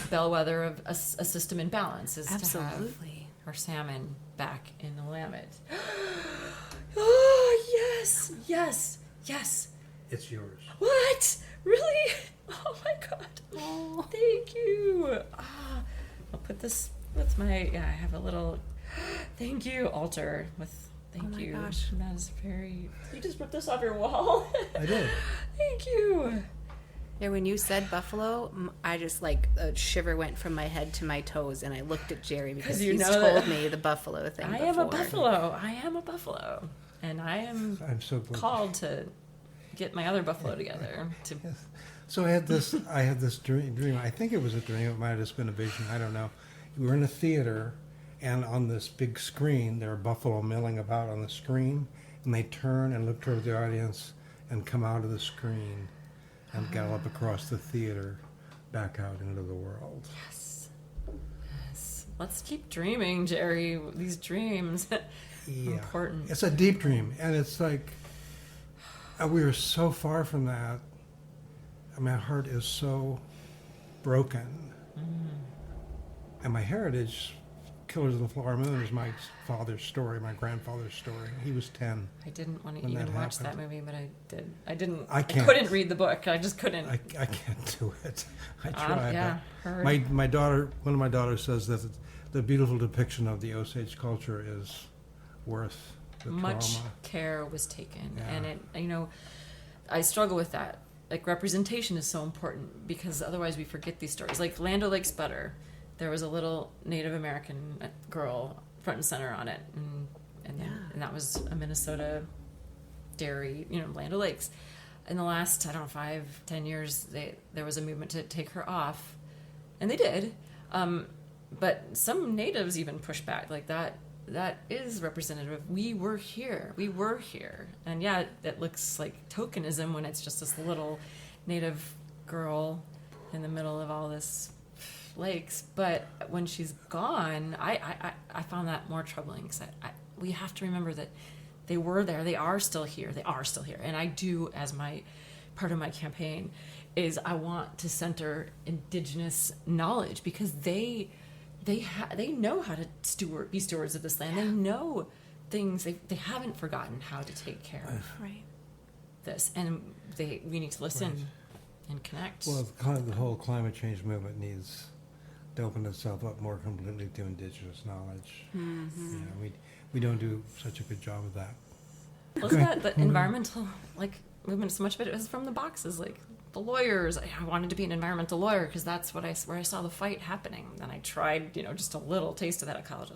bellwether of a system in balance, is to have our salmon back in the Willamette. Oh, yes, yes, yes.
It's yours.
What? Really? Oh, my God. Oh, thank you. I'll put this with my, I have a little thank you altar with thank you.
Gosh.
That is very, you just ripped this off your wall.
I did.
Thank you.
Yeah, when you said buffalo, I just a shiver went from my head to my toes, and I looked at Jerry because he's told me the buffalo thing before.
I am a buffalo. And I'm so called to get my other buffalo together.
Yes. So I had this dream. I think it was a dream. It might have just been a vision. I don't know. We were in a theater, and on this big screen, there are buffalo milling about on the screen, and they turn and look toward the audience and come out of the screen and gallop across the theater back out into the world.
Yes. Let's keep dreaming, Jerry. These dreams are important.
It's a deep dream, and it's we are so far from that. My heart is so broken. And my heritage Killers of the Flower Moon is my father's story, my grandfather's story. He was 10.
I didn't want to
when
even
that
watch
happened.
that movie, but I did. I didn't.
I
I
can't.
couldn't read the book. I just couldn't.
I can't do it. I try.
Yeah,
but
heard.
my daughter, one of my daughters says that the beautiful depiction of the Osage culture is worth the
Much
trauma.
care was taken,
Yeah.
and it. I struggle with that. Like, representation is so important because otherwise we forget these stories. Like Land O'Lakes Butter, there was a little Native American girl front and center on it, and that was a Minnesota dairy, Land O'Lakes. In the last, 5-10 years, there was a movement to take her off, and they did. But some natives even pushed back, like that is representative. We were here. And yeah, it looks like tokenism when it's just this little native girl in the middle of all this lakes. But when she's gone, I found that more troubling because we have to remember that they were there. They are still here. And I do, as my part of my campaign, is I want to center Indigenous knowledge because they know how to be stewards of this land. They know things. They haven't forgotten how to take care of this, and we need to listen and connect.
Well, the whole climate change movement needs to open itself up more completely to Indigenous knowledge.
Mm-hmm.
Yeah, we don't do such a good job of that.
Wasn't that the environmental movement? So much of it was from the boxes, like the lawyers. I wanted to be an environmental lawyer because that's where I saw the fight happening. And I tried, just a little taste of that at college.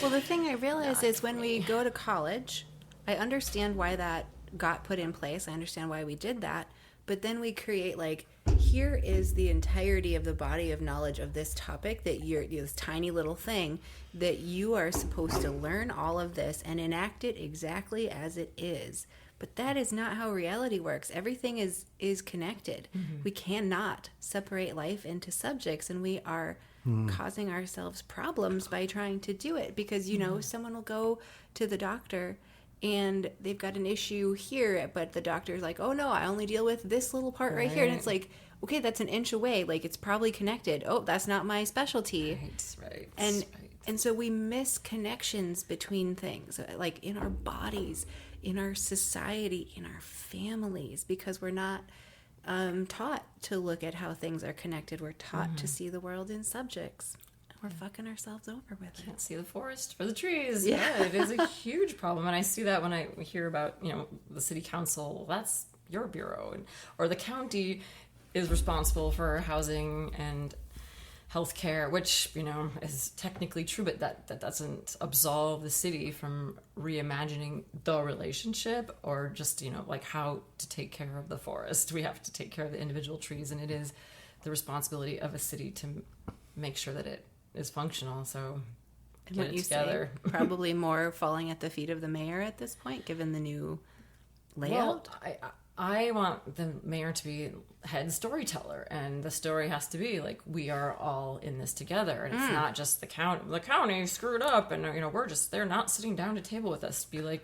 Well, the thing I realize is when we go to college, I understand why that got put in place. I understand why we did that. But then we create, here is the entirety of the body of knowledge of this topic that you're this tiny little thing that you are supposed to learn all of this and enact it exactly as it is. But that is not how reality works. Everything is connected. Mm-hmm. We cannot separate life into subjects, and we are causing ourselves problems by trying to do it because, someone will go to the doctor and they've got an issue here, but the doctor's like, oh, no, I only deal with this little part right here. And it's like, okay, that's an inch away. Like, it's probably connected. Oh, that's not my specialty.
Right.
And so we miss connections between things, like in our bodies, in our society, in our families, because we're not taught to look at how things are connected. We're taught to see the world in subjects. We're fucking ourselves over with it.
Can't see the forest for the trees.
Yeah.
It is a huge problem. And I see that when I hear about, the city council, that's your bureau. Or the county is responsible for housing and healthcare, which, is technically true, but that doesn't absolve the city from reimagining the relationship or just, how to take care of the forest. We have to take care of the individual trees, and it is the responsibility of a city to make sure that it is functional. So get it together.
Say, probably more falling at the feet of the mayor at this point, given the new layout.
Well, I want the mayor to be head storyteller, and the story has to be like, we are all in this together, and it's not just the county screwed up, and they're not sitting down to table with us. Be like,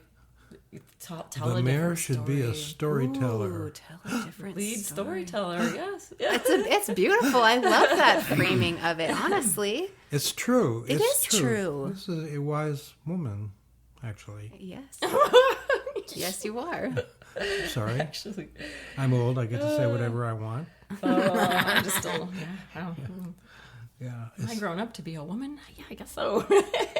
tell
the
a
mayor
different
should
story.
be a storyteller.
Ooh, tell a different
Lead
story.
storyteller. Yes. Yeah.
It's beautiful. I love that framing of it, honestly.
It's true.
It is true.
This is a wise woman, actually.
Yes. Yes, you are.
Sorry.
Actually,
I'm old. I get to say whatever I want.
I'm just still.
Yeah.
Am I grown up to be a woman? Yeah, I guess so.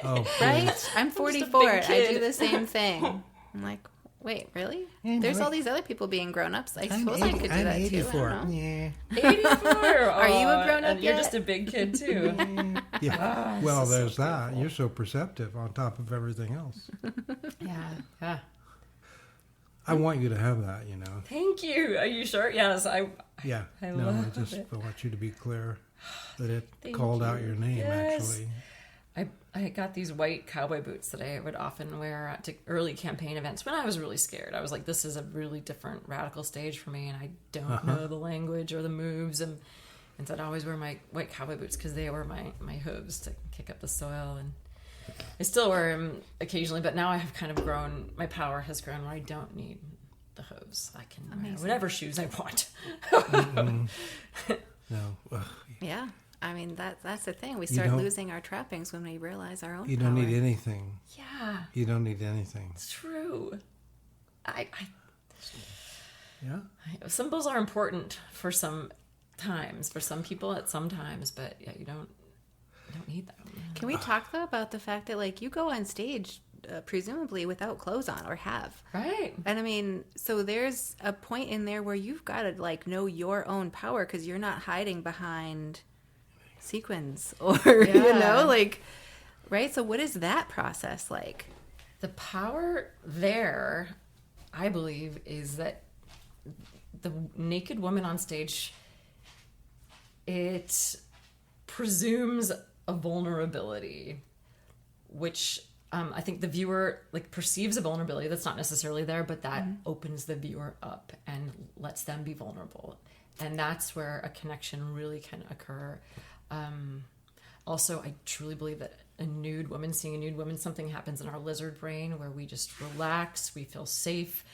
Oh,
Right? I'm
just a
44.
big
I
kid.
do the same thing. I'm like, wait, really?
Yeah,
There's
no,
all these other people being grown-ups. I suppose I could do
I'm
that
84.
too. I don't know.
Yeah.
84.
Are you a grown-up
and You're
yet?
just a big kid too.
Yeah. Well,
this is
there's
so
that.
beautiful.
You're so perceptive on top of everything else.
Yeah.
I want you to have that,
Thank you. Are you sure? Yes,
Yeah.
I
No,
love
I just
it.
want you to be clear that it
Thank
called out
you.
your name,
Yes.
actually.
I got these white cowboy boots that I would often wear to early campaign events when I was really scared. I was like, this is a really different radical stage for me, and I don't know the language or the moves, and so I'd always wear my white cowboy boots because they were my hooves to kick up the soil. And I still wear them occasionally, but now I have kind of grown, my power has grown where I don't need the hooves. I can wear whatever shoes I want.
No. Ugh.
Yeah. I mean, that's the thing. We start losing our trappings when we realize our own
You
power.
don't need anything.
Yeah.
You don't need anything.
It's true.
Yeah.
Symbols are important for some times, for some people at some times, but yeah, you don't need them.
Can we talk though about the fact that like you go on stage presumably without clothes on or have?
Right.
And I mean, so there's a point in there where you've got to like know your own power because you're not hiding behind sequins or, like, right? So what is that process like?
The power there, I believe, is that the naked woman on stage, it presumes a vulnerability, which I think the viewer like perceives a vulnerability that's not necessarily there, but that opens the viewer up and lets them be vulnerable. And that's where a connection really can occur. Also, I truly believe that seeing a nude woman, something happens in our lizard brain where we just relax, we feel safe,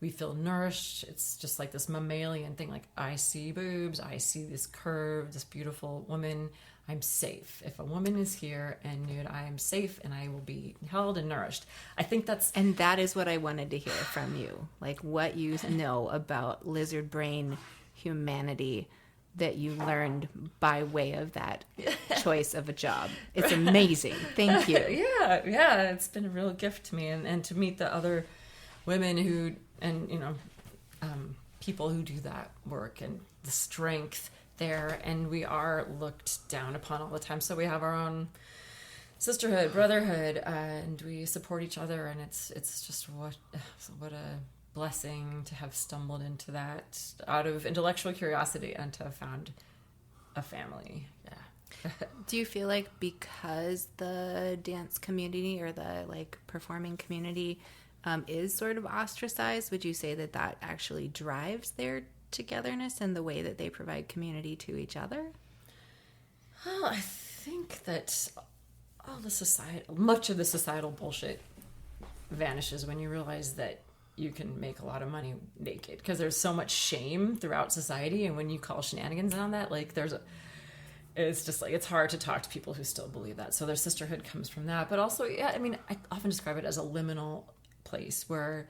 we feel nourished. It's just like this mammalian thing. Like, I see boobs, I see this curve, this beautiful woman. I'm safe. If a woman is here and nude, I am safe and I will be held and nourished. I think
And that is what I wanted to hear from you. Like what you know about lizard brain humanity that you learned by way of that choice of a job. It's amazing. Thank you.
Yeah. It's been a real gift to me, and to meet the other women who, and people who do that work and the strength there. And we are looked down upon all the time. So we have our own sisterhood, brotherhood, and we support each other. And it's just what a blessing to have stumbled into that out of intellectual curiosity and to have found a family. Yeah.
Do you feel like because the dance community or the like performing community is sort of ostracized, would you say that that actually drives their togetherness and the way that they provide community to each other?
Well, I think that much of the societal bullshit vanishes when you realize that you can make a lot of money naked, because there's so much shame throughout society, and when you call shenanigans on that, like it's just like it's hard to talk to people who still believe that. So their sisterhood comes from that, but also, yeah, I mean, I often describe it as a liminal place where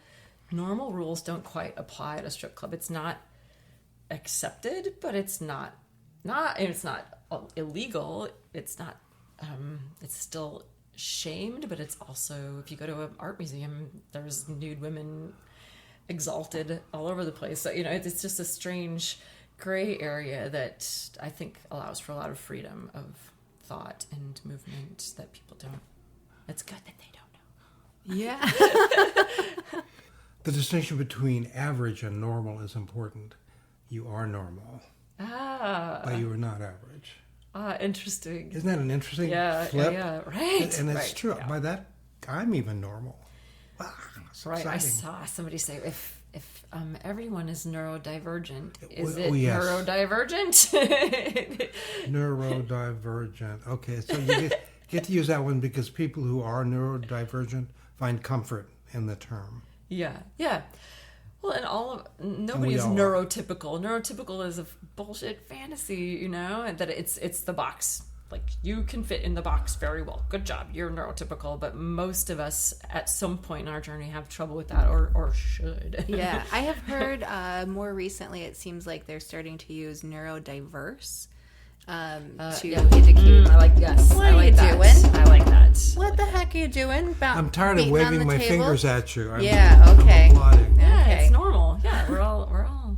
normal rules don't quite apply at a strip club. It's not accepted, but it's not illegal. It's not. It's still shamed, but it's also, if you go to an art museum, there's nude women exalted all over the place. So it's just a strange gray area that I think allows for a lot of freedom of thought and movement that people don't. It's good that they don't know.
Yeah.
The distinction between average and normal is important. You are normal, but you are not average.
Interesting.
Isn't that an interesting flip?
Yeah, right.
And it's
right,
true.
Yeah.
By that, I'm even normal. Wow, it's
right.
exciting.
I saw somebody say, if everyone is neurodivergent, is it
yes.
neurodivergent?
Neurodivergent. Okay, so you get to use that one because people who are neurodivergent find comfort in the term.
Yeah. Well, and nobody is neurotypical. Neurotypical is a bullshit fantasy, and that it's the box. Like, you can fit in the box very well. Good job. You're neurotypical. But most of us at some point in our journey have trouble with that or should.
Yeah. I have heard more recently, it seems like they're starting to use neurodiverse to indicate.
I like yes.
What
I like
are you
that.
doing?
I like that.
What the heck are you doing?
I'm tired of waving my fingers at you.
Okay.
I'm applauding.
Yeah,
Okay.
it's normal. Yeah, we're all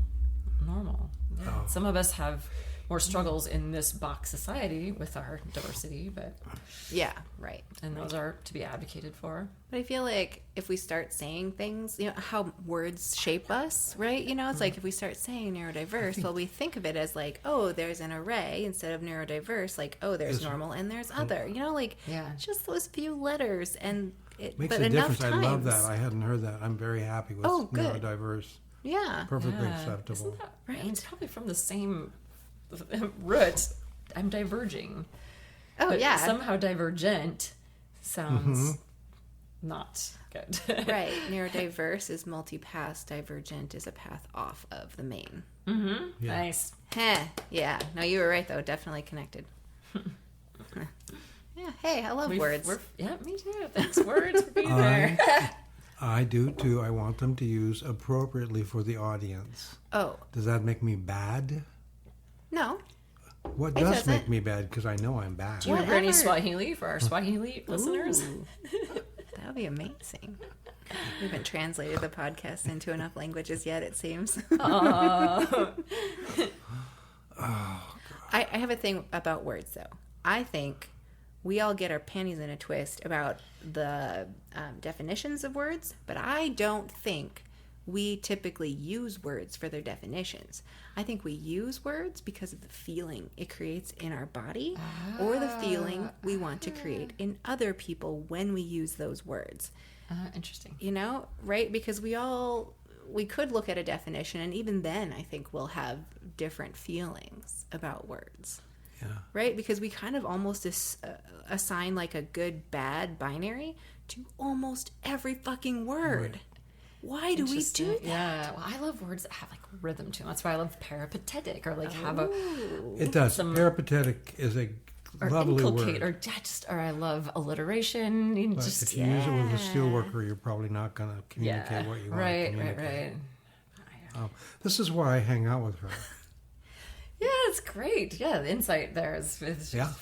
normal. Yeah.
Oh.
Some of us have more struggles in this box society with our diversity, but
Yeah, right.
and those are to be advocated for.
But I feel like if we start saying things, how words shape us, right? It's like if we start saying neurodiverse, well, we think of it as like, oh, there's an array instead of neurodiverse, like, oh, there's normal and there's other. Just those few letters, and it
Makes
but
a
enough
difference.
times.
I love that. I hadn't heard that. I'm very happy with
good.
neurodiverse.
Yeah.
Perfectly
Yeah.
acceptable.
Isn't that right? It's probably from the same root. I'm diverging.
Oh,
but
yeah.
somehow divergent sounds not good.
Right. Neurodiverse is multi-path. Divergent is a path off of the main.
Mm-hmm.
Yeah.
Nice.
Yeah. No, you were right, though. Definitely connected. Yeah, hey, I love words.
Yeah, me too. Thanks, words, for being there.
I do too. I want them to use appropriately for the audience.
Oh.
Does that make me bad?
No.
What does make me bad? Because I know I'm bad.
Do you remember any Swahili for our Swahili listeners?
That would be amazing. We haven't translated the podcast into enough languages yet, it seems.
Oh.
I have a thing about words, though. I think we all get our panties in a twist about the definitions of words, but I don't think we typically use words for their definitions. I think we use words because of the feeling it creates in our body or the feeling we want to create in other people when we use those words.
Interesting.
You know, right? Because we could look at a definition, and even then I think we'll have different feelings about words.
Yeah.
Right? Because we kind of almost assign like a good, bad binary to almost every fucking word. Right. Why do we do that?
Yeah. Well, I love words that have like rhythm to them. That's why I love peripatetic or like have a...
It does. Peripatetic is a lovely word.
Or I love alliteration.
But if you use it with a steelworker, you're probably not going to communicate what you want to communicate. Right. This is why I hang out with her.
Yeah, it's great. Yeah, the insight there is just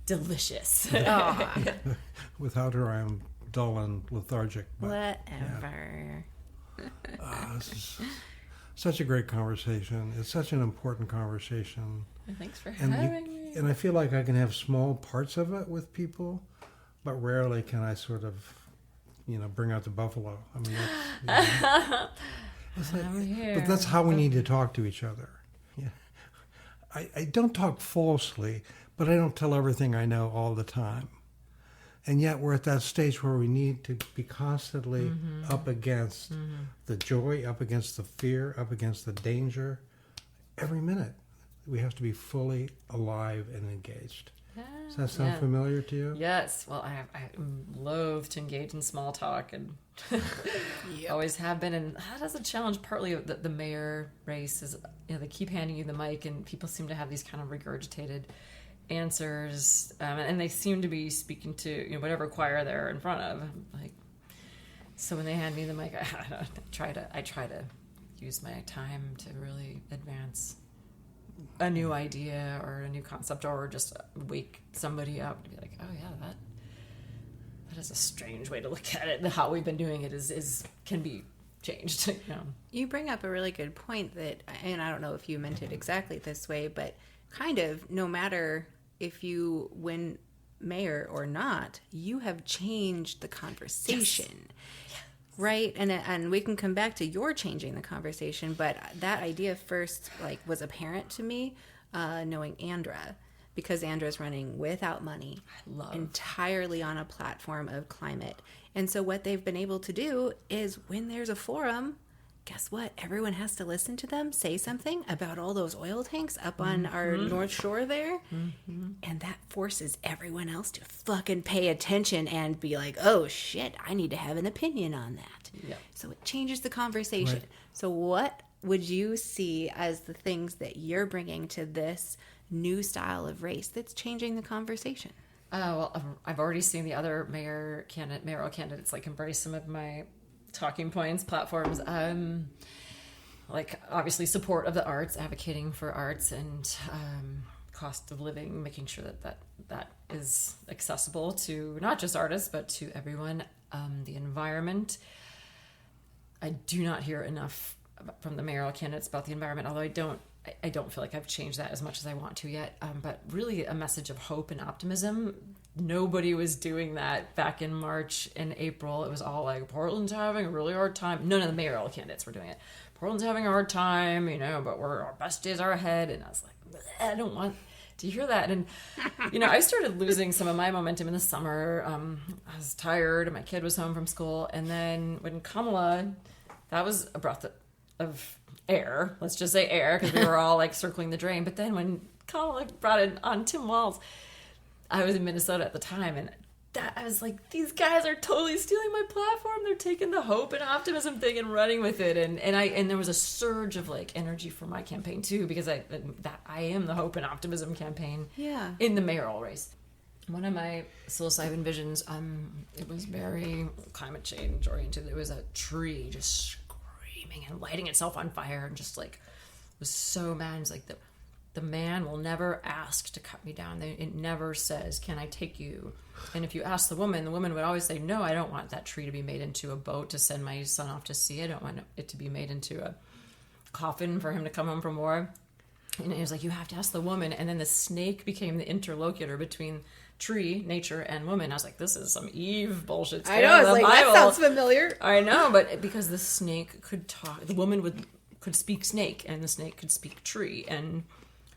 delicious.
Without her, I'm dull and lethargic. But,
whatever.
This is such a great conversation. It's such an important conversation.
Thanks for having me.
And I feel like I can have small parts of it with people, but rarely can I sort of, bring out the buffalo. I mean, but that's how we need to talk to each other. Yeah, I don't talk falsely, but I don't tell everything I know all the time. And yet we're at that stage where we need to be constantly up against the joy, up against the fear, up against the danger. Every minute, we have to be fully alive and engaged. Yeah, does that sound familiar to you?
Yes. Well, I loathe to engage in small talk and always have been. And that is a challenge. Partly the mayor race is, they keep handing you the mic and people seem to have these kind of regurgitated answers. And they seem to be speaking to whatever choir they're in front of. Like, so when they hand me the mic, I try to use my time to really advance a new idea or a new concept, or just wake somebody up to be like, oh yeah, that is a strange way to look at it. How we've been doing it can be changed.
You bring up a really good point that, and I don't know if you meant it exactly this way, but kind of no matter if you win mayor or not, you have changed the conversation. Yes. Right? And we can come back to your changing the conversation, but that idea first was apparent to me knowing Andra, because Andra's running without money, entirely on a platform of climate. And so what they've been able to do is when there's a forum, guess what? Everyone has to listen to them say something about all those oil tanks up on our North Shore there. Mm-hmm. And that forces everyone else to fucking pay attention and be like, oh shit, I need to have an opinion on that. Yep. So it changes the conversation. Right. So what would you see as the things that you're bringing to this new style of race that's changing the conversation?
Well, I've already seen the other mayoral candidates embrace some of my talking points, platforms, obviously support of the arts, advocating for arts and cost of living, making sure that is accessible to not just artists but to everyone. The environment, I do not hear enough from the mayoral candidates about the environment, although I don't feel like I've changed that as much as I want to yet. But really a message of hope and optimism. Nobody was doing that back in March and April. It was all like, Portland's having a really hard time. None of the mayoral candidates were doing it. Portland's having a hard time, but our best days are ahead. And I was like, I don't want to hear that. And, I started losing some of my momentum in the summer. I was tired and my kid was home from school. And then when Kamala, that was a breath of air. Let's just say air, because we were all circling the drain. But then when Kamala brought it on Tim Walz, I was in Minnesota at the time, and that I was like, these guys are totally stealing my platform. They're taking the hope and optimism thing and running with it. And there was a surge of like energy for my campaign too, because I am the hope and optimism campaign in the mayoral race. One of my psilocybin visions, it was very climate change oriented. There was a tree just screaming and lighting itself on fire, and just like was so mad. It's like the man will never ask to cut me down. It never says, "Can I take you?" And if you ask the woman would always say, "No, I don't want that tree to be made into a boat to send my son off to sea. I don't want it to be made into a coffin for him to come home from war." And it was like, you have to ask the woman. And then the snake became the interlocutor between tree, nature, and woman. I was like, this is some Eve bullshit.
I know. I was like, that sounds familiar.
I know, but because the snake could talk, the woman could speak snake, and the snake could speak tree, and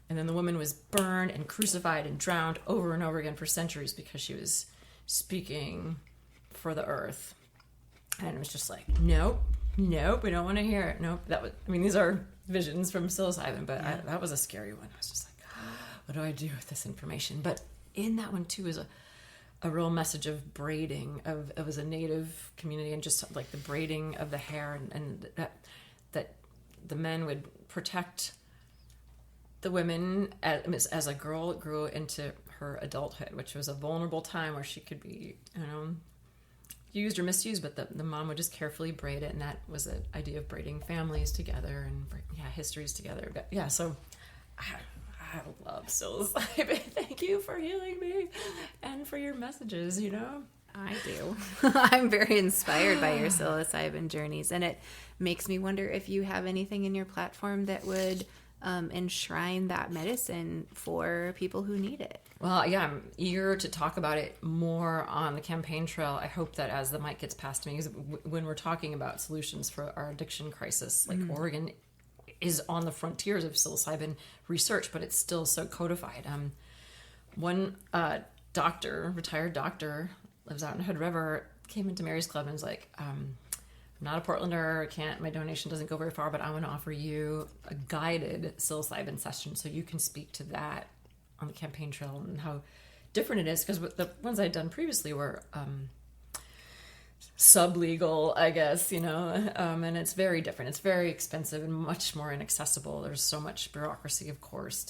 then the woman was burned and crucified and drowned over and over again for centuries because she was speaking for the earth. And it was just like, nope, we don't want to hear it. Nope. These are visions from psilocybin, but that was a scary one. I was just like, what do I do with this information? But in that one too is a real message of braiding, it was a native community, and just like the braiding of the hair, and that the men would protect the women as a girl grew into her adulthood, which was a vulnerable time where she could be, used or misused, but the mom would just carefully braid it, and that was the idea of braiding families together and histories together. But so I love psilocybin. Thank you for healing me and for your messages,
I do. I'm very inspired by your psilocybin journeys, and it makes me wonder if you have anything in your platform that would enshrine that medicine for people who need it.
Well, yeah, I'm eager to talk about it more on the campaign trail. I hope that as the mic gets passed to me, because when we're talking about solutions for our addiction crisis, like Oregon is on the frontiers of psilocybin research, but it's still so codified. One retired doctor, lives out in Hood River, came into Mary's Club and was like, I'm not a Portlander, my donation doesn't go very far, but I want to offer you a guided psilocybin session so you can speak to that on the campaign trail and how different it is, because the ones I'd done previously were sub-legal, I guess, and it's very different. It's very expensive and much more inaccessible. There's so much bureaucracy, of course,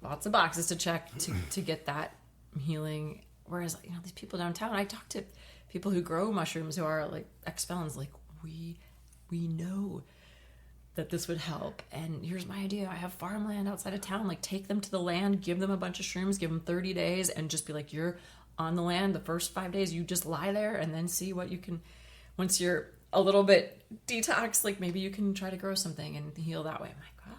lots of boxes to check to get that healing. Whereas, these people downtown, I talk to people who grow mushrooms who are like ex-felons, like, we know that this would help, and here's my idea. I have farmland outside of town, like take them to the land, give them a bunch of shrooms, give them 30 days, and just be like, you're on the land the first 5 days, you just lie there and then see what you can, once you're a little bit detoxed, like maybe you can try to grow something and heal that way. I'm like, wow,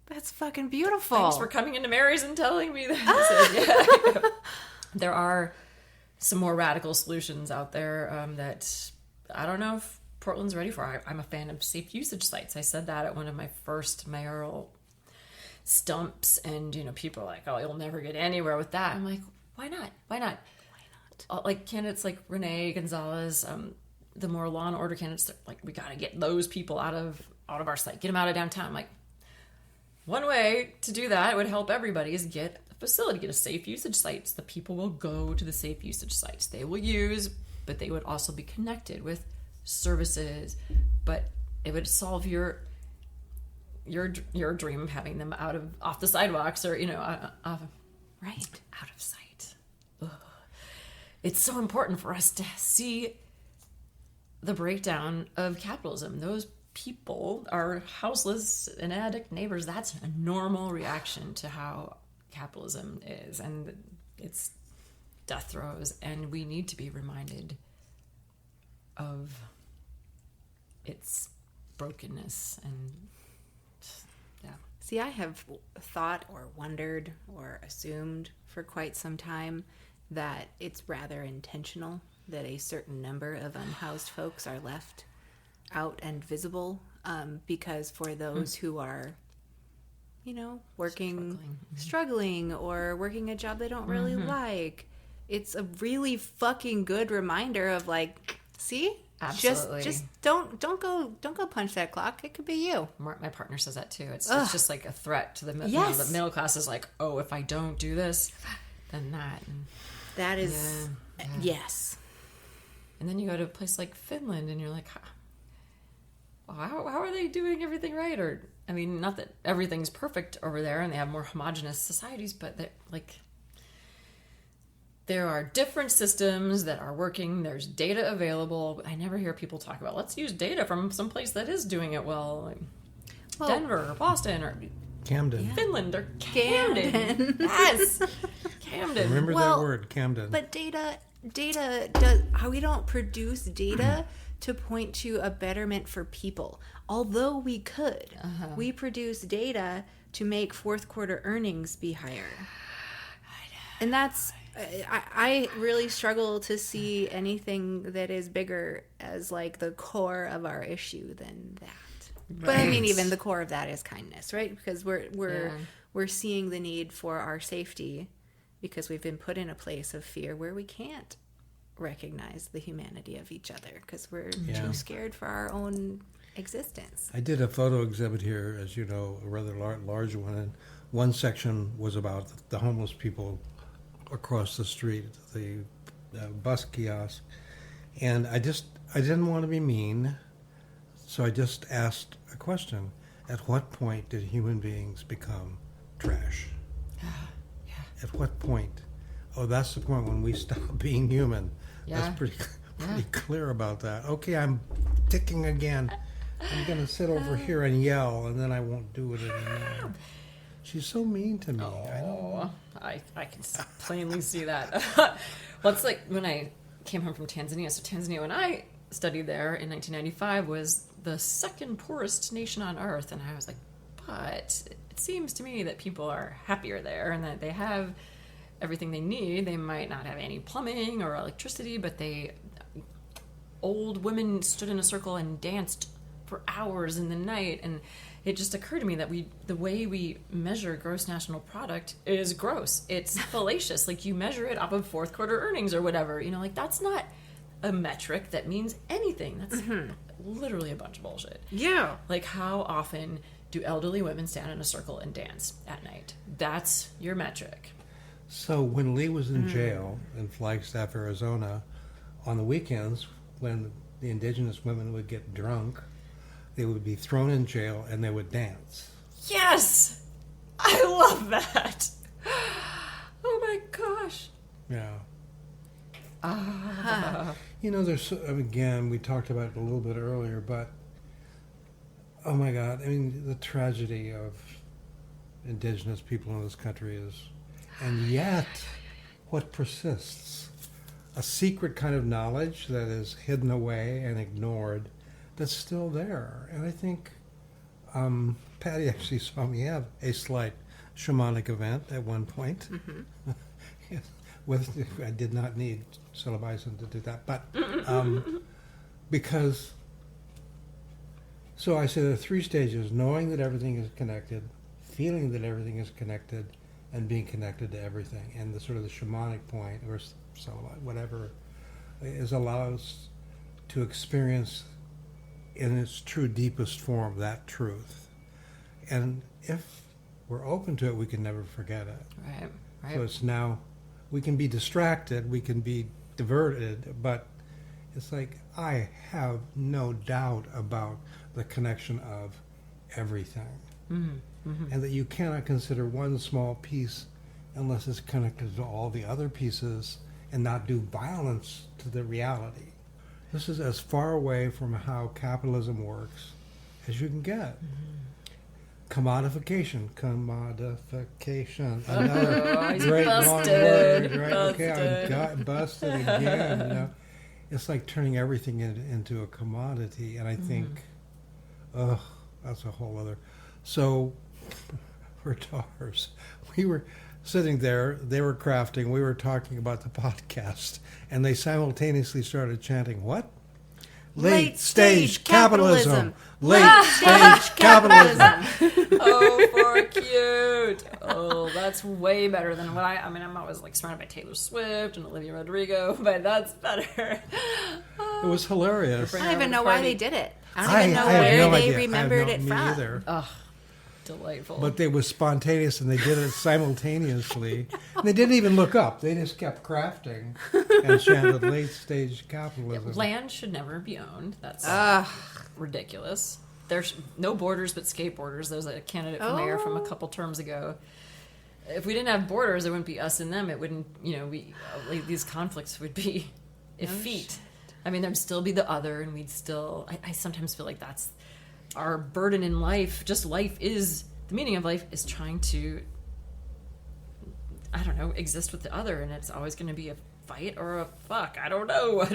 that's fucking beautiful.
Thanks for coming into Mary's and telling me that. There are some more radical solutions out there that I don't know if Portland's ready for. I'm a fan of safe usage sites. I said that at one of my first mayoral stumps, and people are like, oh, you'll never get anywhere with that. I'm like, why not? Like candidates like Renee Gonzalez, the more law and order candidates, like, we got to get those people out of our site, get them out of downtown. I'm like, one way to do that would help everybody is get a facility, get a safe usage sites. The people will go to the safe usage sites. They will use, but they would also be connected with services, but it would solve your dream of having them off the sidewalks, or out of sight. Ugh. It's so important for us to see the breakdown of capitalism. Those people are houseless and addict neighbors. That's a normal reaction to how capitalism is, and it's death throes, and we need to be reminded of its brokenness. And
see, I have thought or wondered or assumed for quite some time that it's rather intentional that a certain number of unhoused folks are left out and visible, because for those who are working, struggling, or working a job they don't really like, it's a really fucking good reminder of like, see,
absolutely,
just don't go punch that clock. It could be you.
My partner says that too. It's just like a threat to the the middle class is like, oh, if I don't do this, then that. And
that is Yes.
And then you go to a place like Finland and you're like, how are they doing everything right? Or, I mean, not that everything's perfect over there and they have more homogenous societies, but there are different systems that are working. There's data available. I never hear people talk about, let's use data from some place that is doing it well. Like Denver or Boston or
Camden.
Finland or Camden. Yes. Camden.
Remember that word, Camden.
But data does, we don't produce data to point to a betterment for people. Although we could. We produce data to make fourth quarter earnings be higher. And that's, I really struggle to see anything that is bigger as like the core of our issue than that. Right. But I mean, even the core of that is kindness, right? Because we're seeing the need for our safety because we've been put in a place of fear where we can't recognize the humanity of each other because we're too scared for our own existence.
I did a photo exhibit here, as you know, a rather large one, and one section was about the homeless people across the street, the bus kiosk, and I didn't want to be mean, so I just asked a question: at what point did human beings become trash? At what point? Oh, that's the point when we stop being human. That's pretty clear about that. Okay, I'm ticking again. I'm going to sit over here and yell, and then I won't do it anymore. She's so mean to me.
I can plainly see that. Well, it's like when I came home from Tanzania. So Tanzania, when I studied there in 1995, was the second poorest nation on earth. And I was like, but it seems to me that people are happier there and that they have everything they need. They might not have any plumbing or electricity, but old women stood in a circle and danced for hours in the night. And it just occurred to me that the way we measure gross national product is gross. It's fallacious. Like, you measure it off of fourth quarter earnings or whatever. You know, like, that's not a metric that means anything. That's literally a bunch of bullshit.
Yeah.
Like, how often do elderly women stand in a circle and dance at night? That's your metric.
So when Lee was in jail in Flagstaff, Arizona, on the weekends, when the indigenous women would get drunk, they would be thrown in jail and they would dance.
Yes! I love that! Oh my gosh.
Yeah. You know, there's, again, we talked about it a little bit earlier, but oh my God, I mean, the tragedy of indigenous people in this country is, and yet, what persists? A secret kind of knowledge that is hidden away and ignored that's still there. And I think Patty actually saw me have a slight shamanic event at one point. I did not need psilocybin to do that, but because, so I say there are three stages: knowing that everything is connected, feeling that everything is connected, and being connected to everything. And the sort of the shamanic point, or whatever, is allow us to experience in its true deepest form that truth. And if we're open to it, we can never forget it.
Right.
So it's now, we can be distracted, we can be diverted, but it's like, I have no doubt about the connection of everything. And that you cannot consider one small piece unless it's connected to all the other pieces and not do violence to the reality. This is as far away from how capitalism works as you can get. Commodification. Another great long word, right? Okay, I got busted again. You know, it's like turning everything into a commodity, and I think, that's a whole other. So, for daughters, we were sitting there, they were crafting, we were talking about the podcast, and they simultaneously started chanting, what? Late stage capitalism. Late stage capitalism.
Oh, for cute. Oh, that's way better than what I mean, I'm always like surrounded by Taylor Swift and Olivia Rodrigo, but that's better.
It was hilarious.
I don't even know why they did it. I don't even know where they remembered it from.
Either.
Oh, delightful.
But they was spontaneous, and they did it simultaneously. And they didn't even look up. They just kept crafting. enchanted late-stage capitalism.
Land should never be owned. That's ridiculous. There's no borders but skateboarders. There's a candidate for mayor from a couple terms ago. If we didn't have borders, it wouldn't be us and them. It wouldn't, these conflicts would be effete. I mean, there'd still be the other, and we'd still... I sometimes feel like that's our burden in life. Just life is... The meaning of life is trying to, I don't know, exist with the other, and it's always going to be a fight or a fuck. I don't know.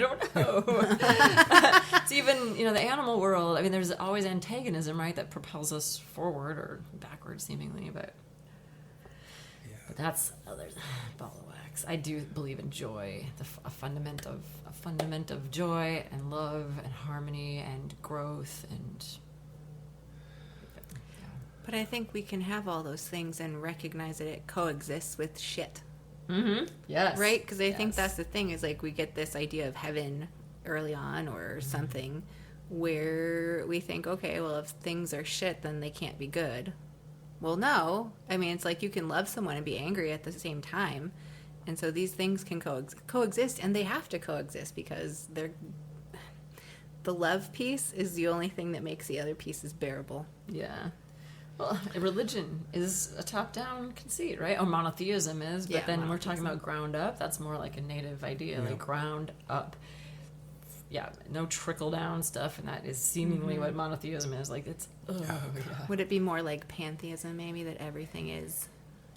It's even, the animal world. I mean, there's always antagonism, right, that propels us forward or backwards, seemingly, but that's there's ball of wax. I do believe in joy, a fundament of joy and love and harmony and growth and...
But I think we can have all those things and recognize that it coexists with shit.
Mm-hmm. Yes.
Right? Because I think that's the thing, is like we get this idea of heaven early on or something where we think, okay, well, if things are shit, then they can't be good. Well, no. I mean, it's like you can love someone and be angry at the same time. And so these things can coexist, and they have to coexist because the love piece is the only thing that makes the other pieces bearable.
Yeah. Well, religion is a top-down conceit, right? Or monotheism is, but then we're talking about ground up. That's more like a native idea, like ground up. Yeah, no trickle-down stuff, and that is seemingly what monotheism is. Like, it's...
Would it be more like pantheism, maybe, that everything is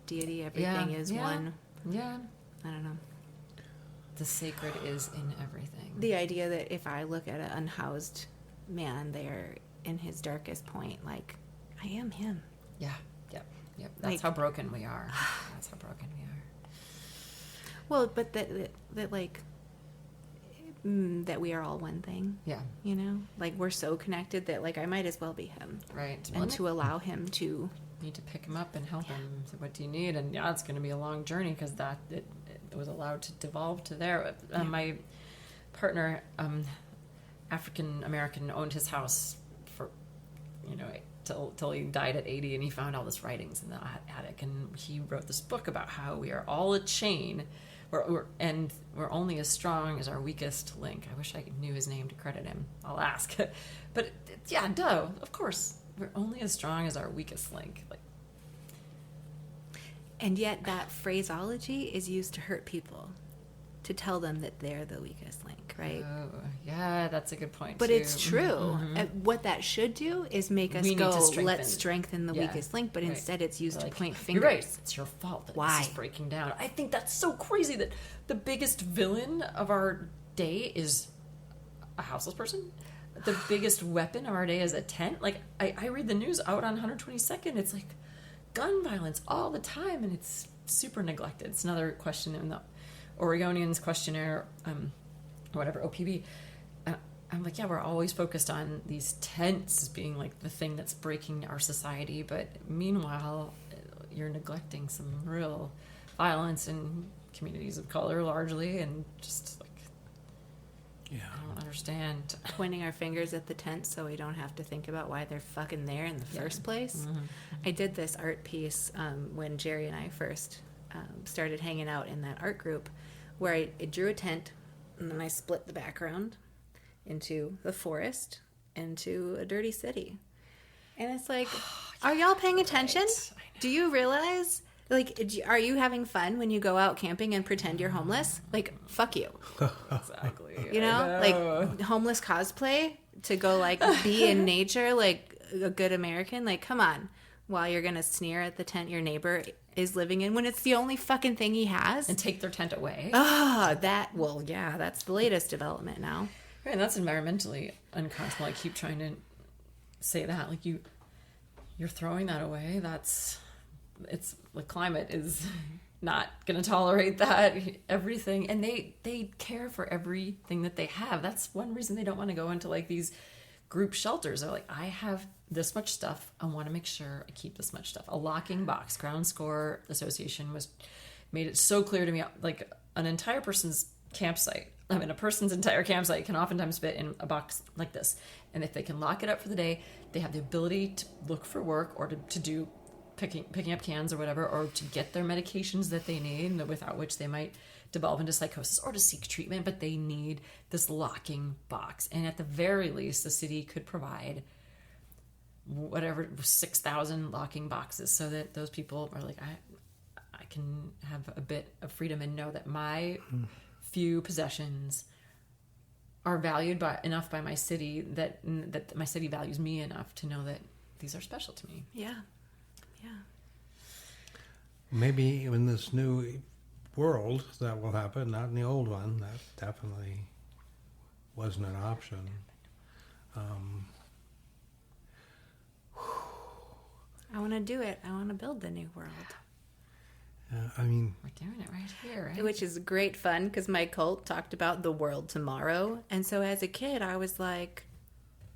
deity, everything is one?
Yeah.
I don't know.
The sacred is in everything.
The idea that if I look at an unhoused man there in his darkest point, like... I am him.
Yeah. Yep. That's how broken we are.
Well, but that like that we are all one thing.
Yeah.
Like we're so connected that like I might as well be him.
Right.
And to allow him to
need to pick him up and help him. So what do you need? And it's going to be a long journey because it was allowed to devolve to there. My partner, African American, owned his house for till he died at 80, and he found all this writings in the attic, and he wrote this book about how we are all a chain, and we're only as strong as our weakest link. I wish I knew his name to credit him. I'll ask. But of course, we're only as strong as our weakest link.
And yet that phraseology is used to hurt people, to tell them that they're the weakest link, right?
Oh, yeah, that's a good point.
But
too.
it's true.
Mm-hmm.
And what that should do is make us let's strengthen the weakest link, but instead it's used to point fingers.
You're right. It's your fault that
Why?
This is breaking down. I think that's so crazy that the biggest villain of our day is a houseless person. The biggest weapon of our day is a tent. Like, I read the news out on 122nd. It's like gun violence all the time, and it's super neglected. It's another question in the Oregonians questionnaire, whatever, OPB. I'm like, we're always focused on these tents as being like the thing that's breaking our society, but meanwhile, you're neglecting some real violence in communities of color largely, and just like, I don't understand.
Pointing our fingers at the tent so we don't have to think about why they're fucking there in the first place.
Mm-hmm.
I did this art piece when Jerry and I first started hanging out in that art group, where I drew a tent, and then I split the background into the forest, into a dirty city. And it's like, are y'all paying attention? Do you realize, like, are you having fun when you go out camping and pretend you're homeless? Like, fuck you.
Exactly.
Like, homeless cosplay to go, like, be in nature like a good American? Like, come on. While you're going to sneer at the tent your neighbor is living in when it's the only fucking thing he has.
And take their tent away.
That's the latest development now.
Right, and that's environmentally unconscionable. I keep trying to say that. Like, you're throwing that away. It's the climate is not going to tolerate that. Everything. And they care for everything that they have. That's one reason they don't want to go into, like, these group shelters. They're like, I have this much stuff. I want to make sure I keep this much stuff. A locking box. Crown Score Association made it so clear to me, like, an entire person's campsite. I mean, a person's entire campsite can oftentimes fit in a box like this. And if they can lock it up for the day, they have the ability to look for work or to do picking up cans or whatever, or to get their medications that they need, without which they might develop into psychosis or to seek treatment, but they need this locking box. And at the very least, the city could provide whatever 6,000 locking boxes so that those people are like, I can have a bit of freedom and know that my few possessions are valued enough by my city that my city values me enough to know that these are special to me.
Yeah.
Maybe in this new world that will happen, not in the old one. That definitely wasn't an option.
I want to do it. I want to build the new world.
I mean,
We're doing it right here, right?
Which is great fun because my cult talked about the world tomorrow. And so as a kid, I was like,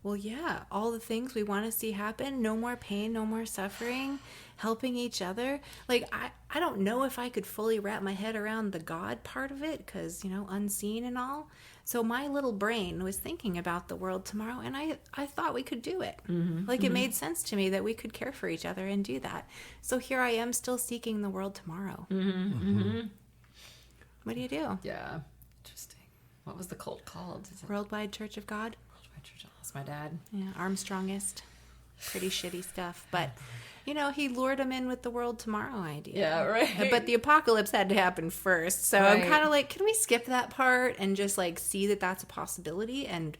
well, yeah, all the things we want to see happen, no more pain, no more suffering, helping each other. Like, I don't know if I could fully wrap my head around the God part of it because, unseen and all. So my little brain was thinking about the world tomorrow, and I thought we could do it. It made sense to me that we could care for each other and do that. So here I am still seeking the world tomorrow. What do you do?
Yeah. Interesting. What was the cult called? Is it
Worldwide Church of God?
Worldwide Church? That's my dad.
Yeah, Armstrongist. Pretty shitty stuff. But, he lured him in with the world tomorrow idea.
Yeah, right.
But the apocalypse had to happen first. So
Right.
I'm kind of like, can we skip that part and just, see that that's a possibility and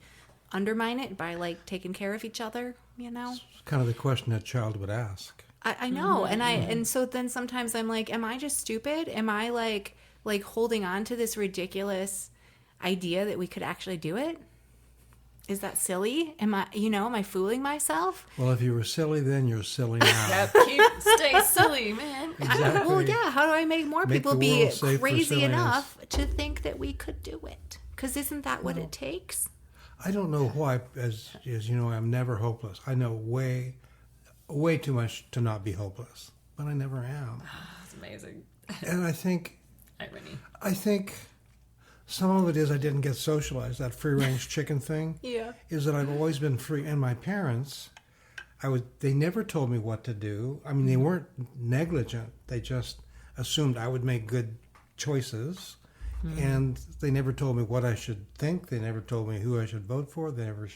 undermine it by, taking care of each other,
it's kind of the question a child would ask.
I know. And so then sometimes I'm like, am I just stupid? Am I, like holding on to this ridiculous idea that we could actually do it? Is that silly? Am I fooling myself?
Well, if you were silly then, you're silly now.
Yep, stay silly, man.
Exactly.
Well, yeah. How do I make more
Make
people
the
be
world safe for
crazy
silliness.
enough to think that we could do it? Because isn't that what it takes?
I don't know why, as you know, I'm never hopeless. I know way too much to not be hopeless, but I never am.
That's amazing.
And I think
Irony.
Some of it is I didn't get socialized. That free-range chicken thing is that I've always been free. And my parents, they never told me what to do. I mean, they weren't negligent. They just assumed I would make good choices. And they never told me what I should think. They never told me who I should vote for. They never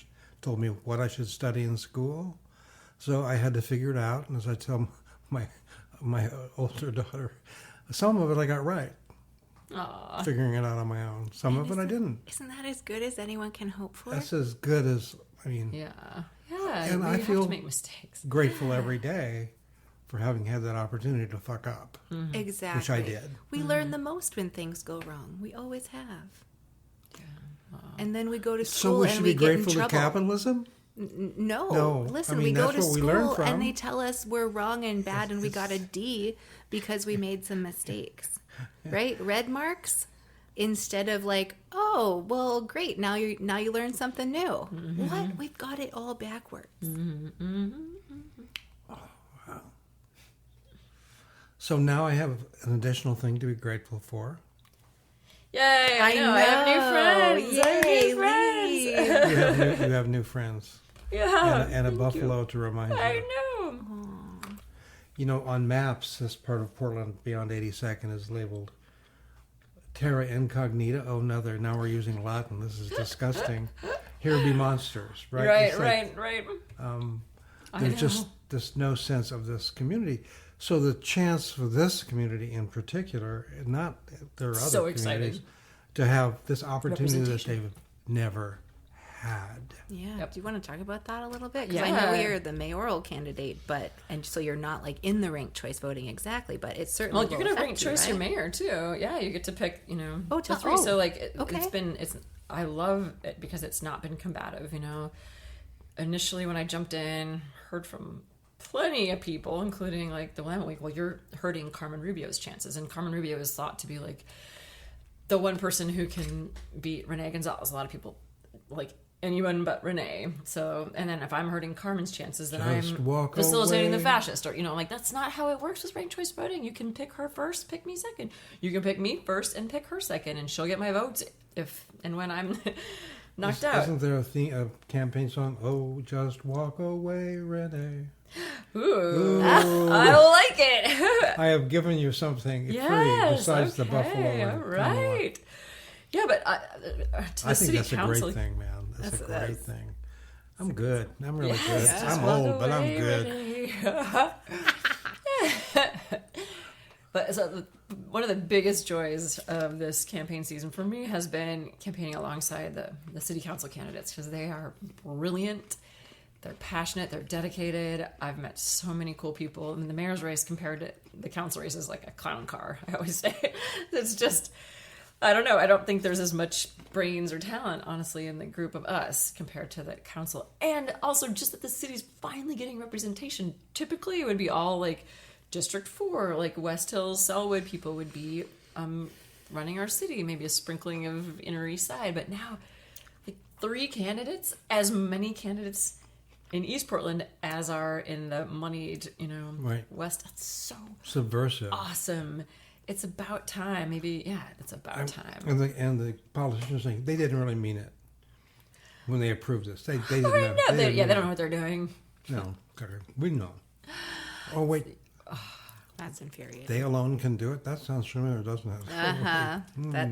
told me what I should study in school. So I had to figure it out. And as I tell my older daughter, some of it I got right.
Aww.
Figuring it out on my own. Some of it I didn't.
Isn't that as good as anyone can hope for?
That's as good as,
Yeah.
And I
have
feel
to make mistakes.
grateful every day for having had that opportunity to fuck up.
Exactly.
Which I did.
We learn the most when things go wrong. We always have.
Yeah.
And then we go to
So
school
we
and
should
we
be
get in
grateful to
trouble.
capitalism?
No. Listen,
I mean,
we go
that's
to
what we learn
school
from.
and they tell us we're wrong and bad and we got a D because we made some mistakes. Right? Red marks instead of oh, well, great. Now you learn something new. What? We've got it all backwards.
Oh, wow. So now I have an additional thing to be grateful for.
Yay! I know. I have new friends. I have
Yay,
new friends.
Lee.
You have new friends.
Yeah.
And a buffalo to remind you.
I know.
On maps, this part of Portland beyond 82nd is labeled Terra Incognita. Oh, now we're using Latin. This is disgusting. Here be monsters, right?
Right.
There's just no sense of this community. So the chance for this community in particular, there are other
So
communities,
exciting.
to have this opportunity that
Representation.
they've never had.
Yeah.
Yep.
Do you want to talk about that a little bit? Because I
Yeah.
know you're the mayoral candidate, and so you're not in the ranked choice voting exactly, but it's certainly
Well, you're gonna
affect
rank
you,
choice your
right?
mayor too. Yeah, you get to pick.
Oh,
the three. So
okay.
I love it because it's not been combative. Initially when I jumped in, heard from plenty of people, including the one week. Well, you're hurting Carmen Rubio's chances, and Carmen Rubio is thought to be the one person who can beat Renee Gonzalez. A lot of people anyone but Renee. So, and then if I'm hurting Carmen's chances, then
Just
I'm
walk
facilitating
away.
the fascist. Or, that's not how it works with ranked choice voting. You can pick her first, pick me second. You can pick me first and pick her second, and she'll get my votes if and when I'm knocked out.
Isn't there a campaign song? Oh, just walk away, Renee.
Ooh. I like it.
I have given you something free besides the buffalo.
All right. Yeah, but to the city
that's
council,
a great thing, man. That's a great thing. I'm good. I'm really good.
Yes,
I'm old, but I'm good.
But so one of the biggest joys of this campaign season for me has been campaigning alongside the city council candidates, because they are brilliant. They're passionate. They're dedicated. I've met so many cool people. I mean, the mayor's race compared to the council race is like a clown car, I always say. It's just, I don't know. I don't think there's as much brains or talent, honestly, in the group of us compared to the council. And also just that the city's finally getting representation. Typically, it would be all like District 4, like West Hills, Selwood people would be running our city, maybe a sprinkling of Inner East Side. But now, like 3 candidates, as many candidates in East Portland as are in the moneyed, West. That's so
subversive,
awesome. It's about time. Maybe, it's about time.
And the politicians think they didn't really mean it when they approved this. They didn't know.
They don't know what they're doing.
No, we know. Oh wait,
That's infuriating.
they alone can do it. That sounds familiar, doesn't it?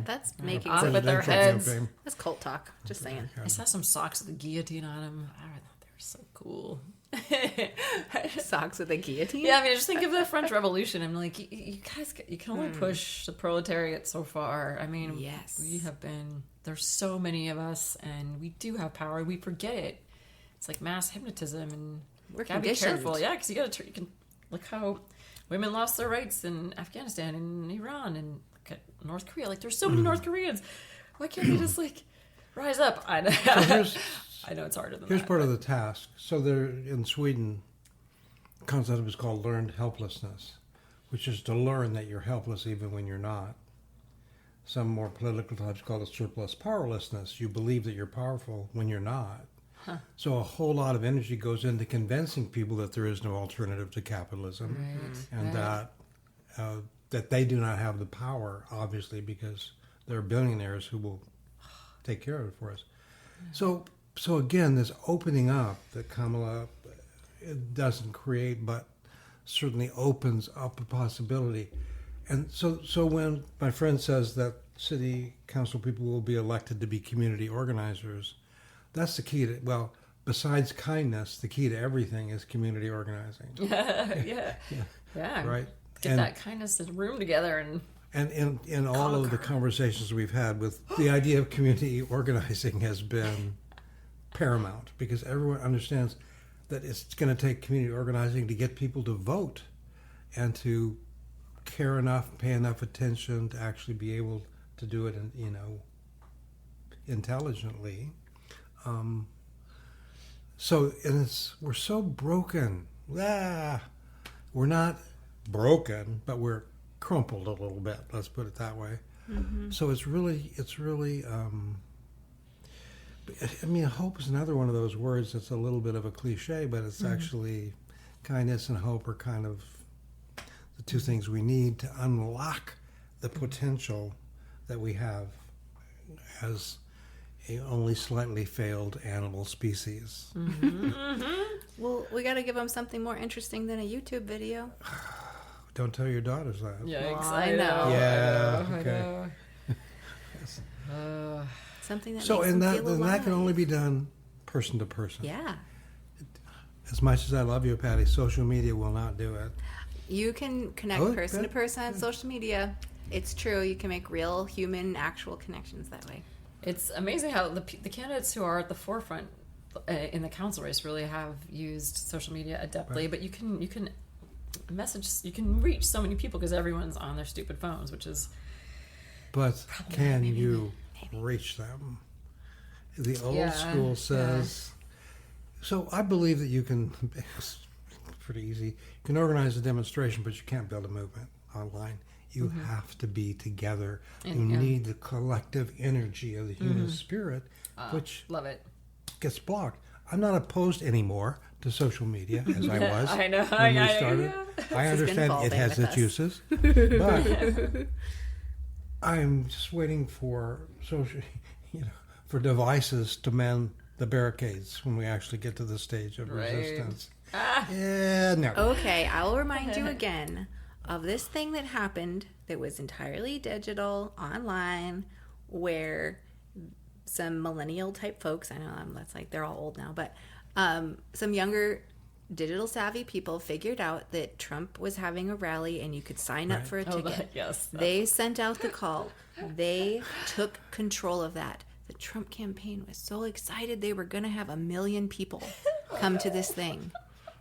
That's making
Off with their
Presidential
heads.
campaign.
That's cult talk. Just saying.
I saw some socks with a guillotine on them. I thought they were so cool.
Socks with a guillotine?
Yeah, I mean, just think of the French Revolution. I'm like, you guys, you can only push the proletariat so far. I mean,
Yes.
we have been, there's so many of us, and we do have power. We forget it. It's like mass hypnotism, and
We're
gotta be
conditioned.
careful. Yeah, because you can look how women lost their rights in Afghanistan and Iran and look at North Korea. Like, there's so many North Koreans. Why can't they just like rise up? I know. I know it's harder than
Here's
that.
part of the task. So there in Sweden, the concept is called learned helplessness, which is to learn that you're helpless even when you're not. Some more political types call it surplus powerlessness. You believe that you're powerful when you're not. Huh. So a whole lot of energy goes into convincing people that there is no alternative to capitalism, and that they do not have the power, obviously, because there are billionaires who will take care of it for us. So again, this opening up that Kamala doesn't create, but certainly opens up a possibility. And so when my friend says that city council people will be elected to be community organizers, that's the key to, well, besides kindness, the key to everything is community organizing.
Yeah.
Right?
Get that kindness in the room together
and in all of the conversations we've had with the idea of community organizing has been paramount, because everyone understands that it's going to take community organizing to get people to vote and to care enough, pay enough attention to actually be able to do it, intelligently. We're so broken. We're not broken, but we're crumpled a little bit. Let's put it that way. Mm-hmm. So it's really. I mean, hope is another one of those words that's a little bit of a cliche, but it's actually kindness and hope are kind of the two things we need to unlock the potential that we have as a only slightly failed animal species.
Mm-hmm. Well, we got to give them something more interesting than a YouTube video.
Don't tell your daughters that.
Yikes,
Well, I know.
Yeah,
I
okay.
know.
Yes.
Something that makes
And
them feel alive.
that can only be done person to person.
Yeah.
As much as I love you, Patty, social media will not do it.
You can connect person to person on social media. It's true. You can make real, human, actual connections that way.
It's amazing how the candidates who are at the forefront in the council race really have used social media adeptly. Right. But you can message, you can reach so many people because everyone's on their stupid phones, which is.
But can you reach them? The old school says. Yeah. So I believe that you can. It's pretty easy. You can organize a demonstration, but you can't build a movement online. You have to be together. You need the collective energy of the human spirit, which
love it.
Gets blocked. I'm not opposed anymore to social media as I was
I know.
when we started. I understand it has its uses, but I'm just waiting for for devices to man the barricades when we actually get to the stage of resistance. Yeah, no.
Okay, I will remind you again of this thing that happened that was entirely digital, online, where some millennial type folks, I know that's like they're all old now, but some younger digital savvy people figured out that Trump was having a rally and you could sign up for a ticket.
Yes.
They sent out the call. They took control of that. The Trump campaign was so excited they were going to have 1 million people come to this thing.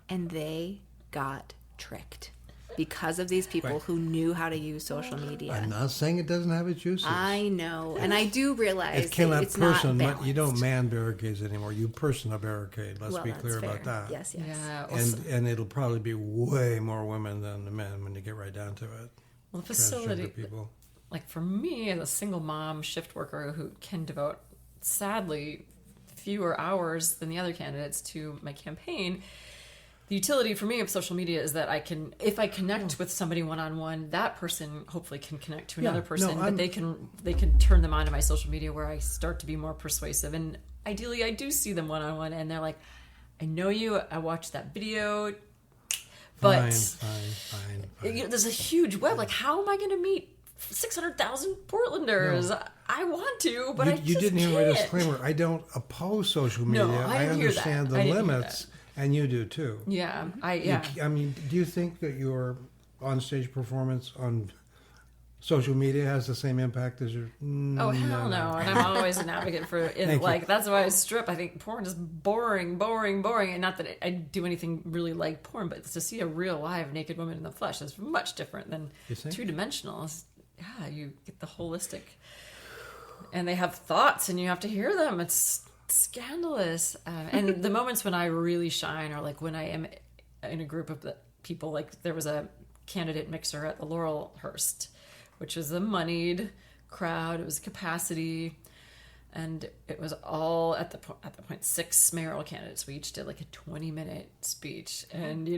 And they got tricked because of these people who knew how to use social media.
I'm not saying it doesn't have its uses.
I know. And I do realize
It cannot
it's not
person.
balanced.
You don't man barricades anymore. You person a barricade. Let's be clear
that's
about
fair.
that.
Yes.
Yeah.
And it'll probably be way more women than the men when you get right down to it.
Well, the facility,
Transgender people.
like for me as a single mom shift worker who can devote, sadly, fewer hours than the other candidates to my campaign, the utility for me of social media is that I can, if I connect with somebody one-on-one, that person hopefully can connect to another person, but they can turn them onto my social media where I start to be more persuasive. And ideally I do see them one-on-one and they're like, I know you, I watched that video, but
Fine.
there's a huge web. Like, how am I going to meet 600,000 Portlanders? No. I want to, but I just
you didn't
can't.
hear my disclaimer. I don't oppose social media.
No, I didn't hear that.
understand the limits, and you do too.
Yeah,
I mean, do you think that your on-stage performance on social media has the same impact as your?
Oh hell no! And I'm always an advocate for it. Like that's why I strip. I think porn is boring, and not that I do anything really like porn, but to see a real live naked woman in the flesh is much different than two-dimensional. Yeah, you get the holistic, and they have thoughts, and you have to hear them. It's scandalous. And the moments when I really shine are like when I am in a group of people. Like there was a candidate mixer at the Laurelhurst, which was a moneyed crowd. It was capacity, and it was all at the point 6 mayoral candidates. We each did like a 20-minute speech, and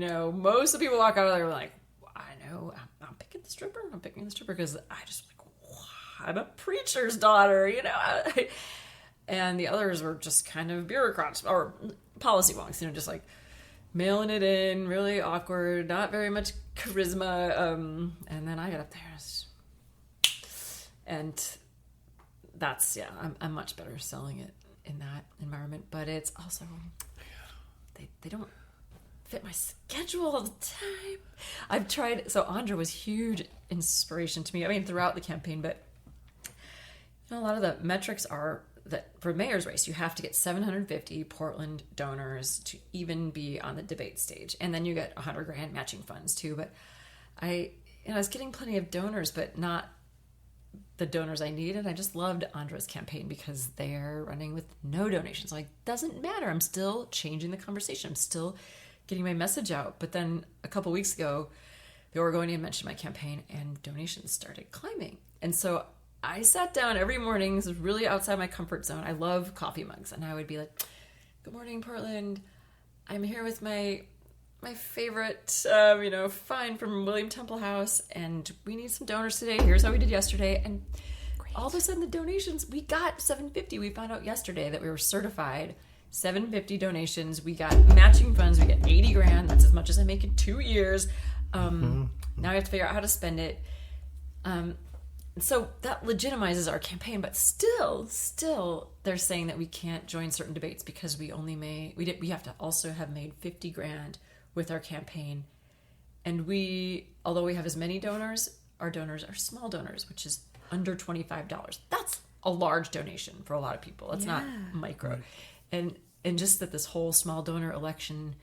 most of the people walk out of there like, I know, I'm picking the stripper. I'm picking the stripper because I just like, wow, I'm a preacher's daughter, and the others were just kind of bureaucrats or policy wonks, just like mailing it in, really awkward, not very much charisma. And then I got up there. And that's, I'm much better selling it in that environment. But it's also, they don't fit my schedule all the time. I've tried, so Andra was huge inspiration to me. I mean, throughout the campaign, but a lot of the metrics are that for mayor's race, you have to get 750 Portland donors to even be on the debate stage. And then you get $100,000 matching funds too. But I was getting plenty of donors, but not the donors I needed. I just loved Andra's campaign because they're running with no donations. Like, doesn't matter. I'm still changing the conversation. I'm still getting my message out. But then a couple weeks ago, the Oregonian mentioned my campaign and donations started climbing. And so I sat down every morning. This is really outside my comfort zone. I love coffee mugs. And I would be like, good morning, Portland. I'm here with my favorite, find from William Temple House, and we need some donors today. Here's how we did yesterday. And all of a sudden the donations, we got 750. We found out yesterday that we were certified 750 donations. We got matching funds. We get $80,000. That's as much as I make in 2 years. Now I have to figure out how to spend it. So that legitimizes our campaign, but still they're saying that we can't join certain debates because we have to also have made $50,000 with our campaign. And although we have as many donors, our donors are small donors, which is under $25. That's a large donation for a lot of people. It's not micro. Right. And just that this whole small donor election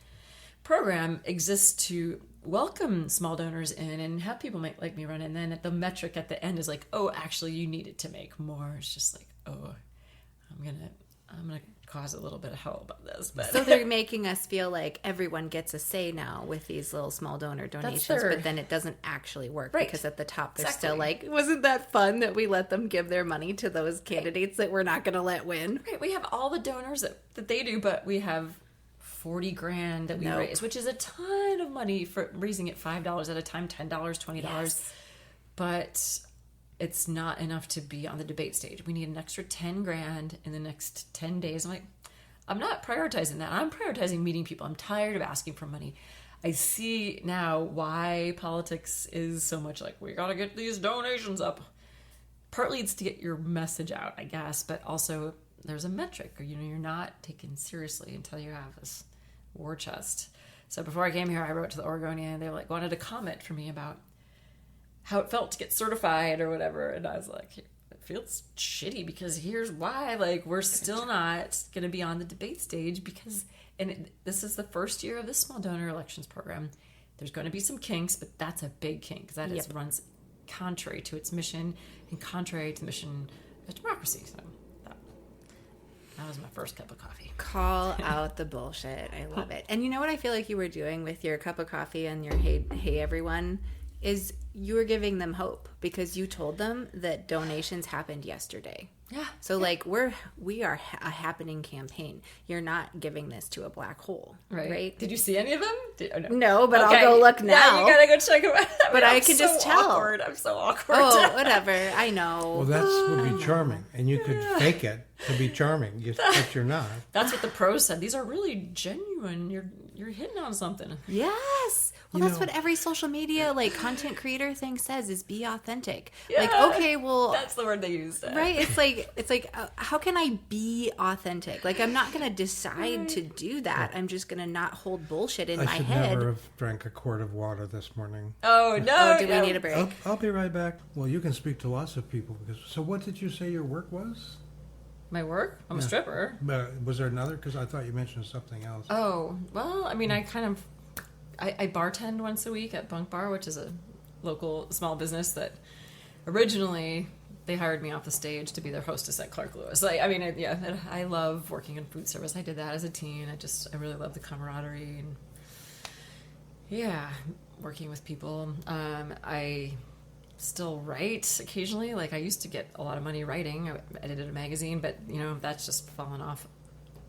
program exists to welcome small donors in and have people like me run. And then the metric at the end is like, oh, actually you needed to make more. It's just like, oh, I'm gonna cause a little bit of hell about this. But
so they're making us feel like everyone gets a say now with these little small donor donations, but then it doesn't actually work because at the top they're still like, wasn't that fun that we let them give their money to those candidates that we're not going to let win?
Right. We have all the donors that they do, but we have $40,000 that we raise, which is a ton of money for raising it $5 at a time, $10, $20. Yes. But it's not enough to be on the debate stage. We need an extra $10,000 in the next 10 days. I'm like, I'm not prioritizing that. I'm prioritizing meeting people. I'm tired of asking for money. I see now why politics is so much like, we got to get these donations up. Partly it's to get your message out, I guess, but also there's a metric, or, you're not taken seriously until you have this war chest. So before I came here, I wrote to the Oregonian, and they wanted a comment from me about how it felt to get certified or whatever. And I was like, it feels shitty because here's why. Like, we're still not going to be on the debate stage because, this is the first year of this small donor elections program. There's going to be some kinks, but that's a big kink because that runs contrary to its mission and contrary to the mission of democracy. So that was my first cup of coffee.
Call out the bullshit. I love it. And you know what I feel like you were doing with your cup of coffee and your hey everyone is you were giving them hope because you told them that donations happened yesterday.
Yeah.
So we are a happening campaign. You're not giving this to a black hole, right?
Did you see any of them?
No, but okay. I'll go look now.
Yeah, you gotta go check them out.
But I can just tell.
Awkward. I'm so awkward.
Oh, whatever. I know.
Well, that would be charming, and you could fake it to be charming, but you're not.
That's what the pros said. These are really genuine. You're hitting on something.
Yes. Well, that's what every social media content creator thing says is be authentic.
Yeah.
Okay, well,
that's the word they used.
Right? It's like how can I be authentic? I'm not going to decide to do that. I'm just going to not hold bullshit in my head.
I should never have drank a quart of water this morning.
Oh, no.
Do we need a break?
I'll be right back. Well, you can speak to lots of people. So what did you say your work was?
My work? I'm a stripper.
Was there another? Because I thought you mentioned something else.
Oh, well, I mean, I bartend once a week at Bunk Bar, which is a local small business that originally they hired me off the stage to be their hostess at Clark Lewis. I love working in food service. I did that as a teen. I really love the camaraderie and working with people. I still write occasionally. I used to get a lot of money writing. I edited a magazine, but that's just fallen off.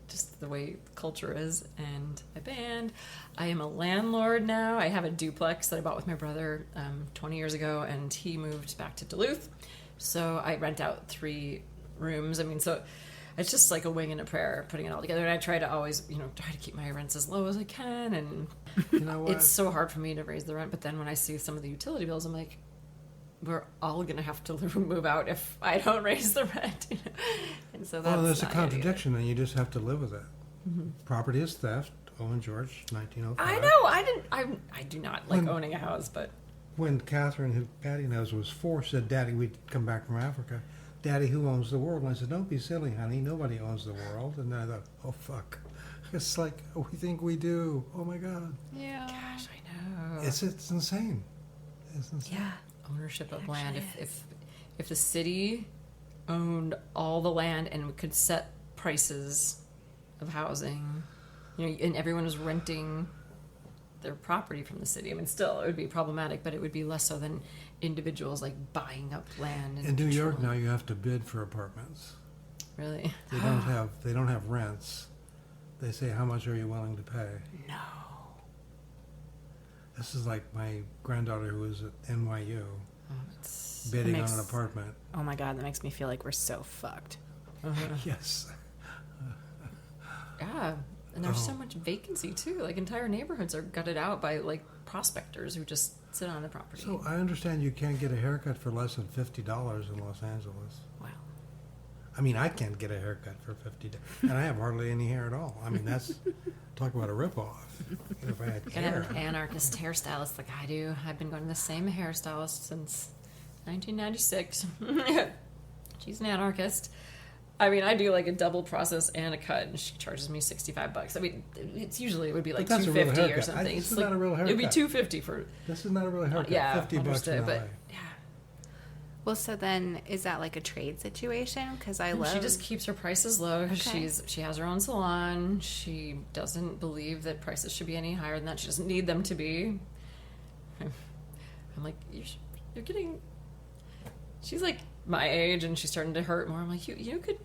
Just the way the culture is. And my band, I am a landlord now. I have a duplex that I bought with my brother 20 years ago, and he moved back to Duluth. So I rent out 3 rooms. I mean, so it's just like a wing and a prayer putting it all together. And I try to always, try to keep my rents as low as I can. And
you know what?
It's so hard for me to raise the rent. But then when I see some of the utility bills, I'm like, we're all going to have to move out if I don't raise the rent. And so that's
there's a contradiction, and you just have to live with it. Mm-hmm. Property is theft. Owen George, 1905.
I know. I do not like owning a house, but
when Catherine, who Patty knows, was 4, said, "Daddy, we'd come back from Africa. Daddy, who owns the world?" And I said, "Don't be silly, honey. Nobody owns the world." And I thought, "Oh fuck." It's like, we think we do. Oh my God.
Yeah. Gosh, I know.
It's insane. It's insane.
Yeah. Ownership of land. If the city owned all the land and could set prices of housing, and everyone was renting their property from the city. I mean, still it would be problematic, but it would be less so than individuals buying up land.
In New York now, you have to bid for apartments.
Really?
They don't have rents. They say, "How much are you willing to pay?"
No.
This is like my granddaughter who was at NYU bidding on an apartment.
Oh my God, that makes me feel like we're so fucked.
Yes.
Yeah, and there's so much vacancy too. Entire neighborhoods are gutted out by prospectors who just sit on the property.
So I understand you can't get a haircut for less than $50 in Los Angeles.
Wow.
I mean, I can't get a haircut for $50, and I have hardly any hair at all. I mean, that's talk about a ripoff. If I had hair.
Have an anarchist hairstylist like I do. I've been going to the same hairstylist since 1996. She's an anarchist. I mean, I do a double process and a cut, and she charges me $65. I mean, it would be $250 or something.
This is not a real haircut.
It'd be $250 for.
This is not a real haircut.
Yeah,
$50 in LA.
but yeah.
Well, so then is that a trade situation? Because
She just keeps her prices low.
Okay.
She has her own salon. She doesn't believe that prices should be any higher than that. She doesn't need them to be. I'm like, you're getting. She's my age, and she's starting to hurt more. I'm like, you could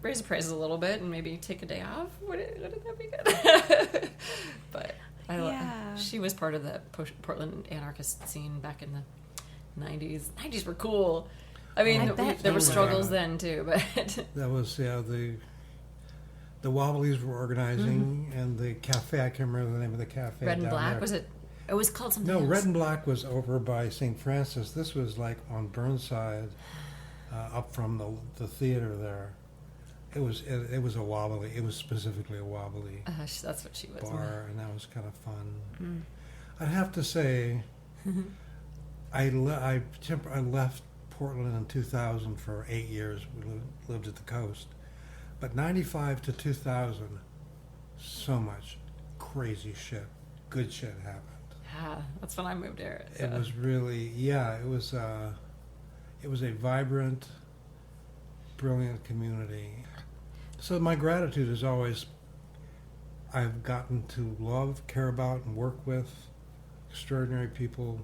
raise the prices a little bit and maybe take a day off. Wouldn't that be good? But she was part of the Portland anarchist scene back in the 90s. 90s were cool. I mean, there were struggles then too, but
that was the The Wobblies were organizing, and the cafe, I can't remember the name of the cafe.
Red and
down
Black,
there.
was it? It was called something
No,
else.
Red and Black was over by St. Francis. This was like on Burnside, up from the theater there. It was a wobbly. It was specifically a wobbly
That's what she was.
bar, and that was kind of fun. I'd have to say, I left Portland in 2000 for 8 years. We lived at the coast, but 95 to 2000, so much crazy shit, good shit happened.
Yeah, that's when I moved there.
It was really, it was a vibrant, brilliant community. So my gratitude is always, I've gotten to love, care about, and work with extraordinary people,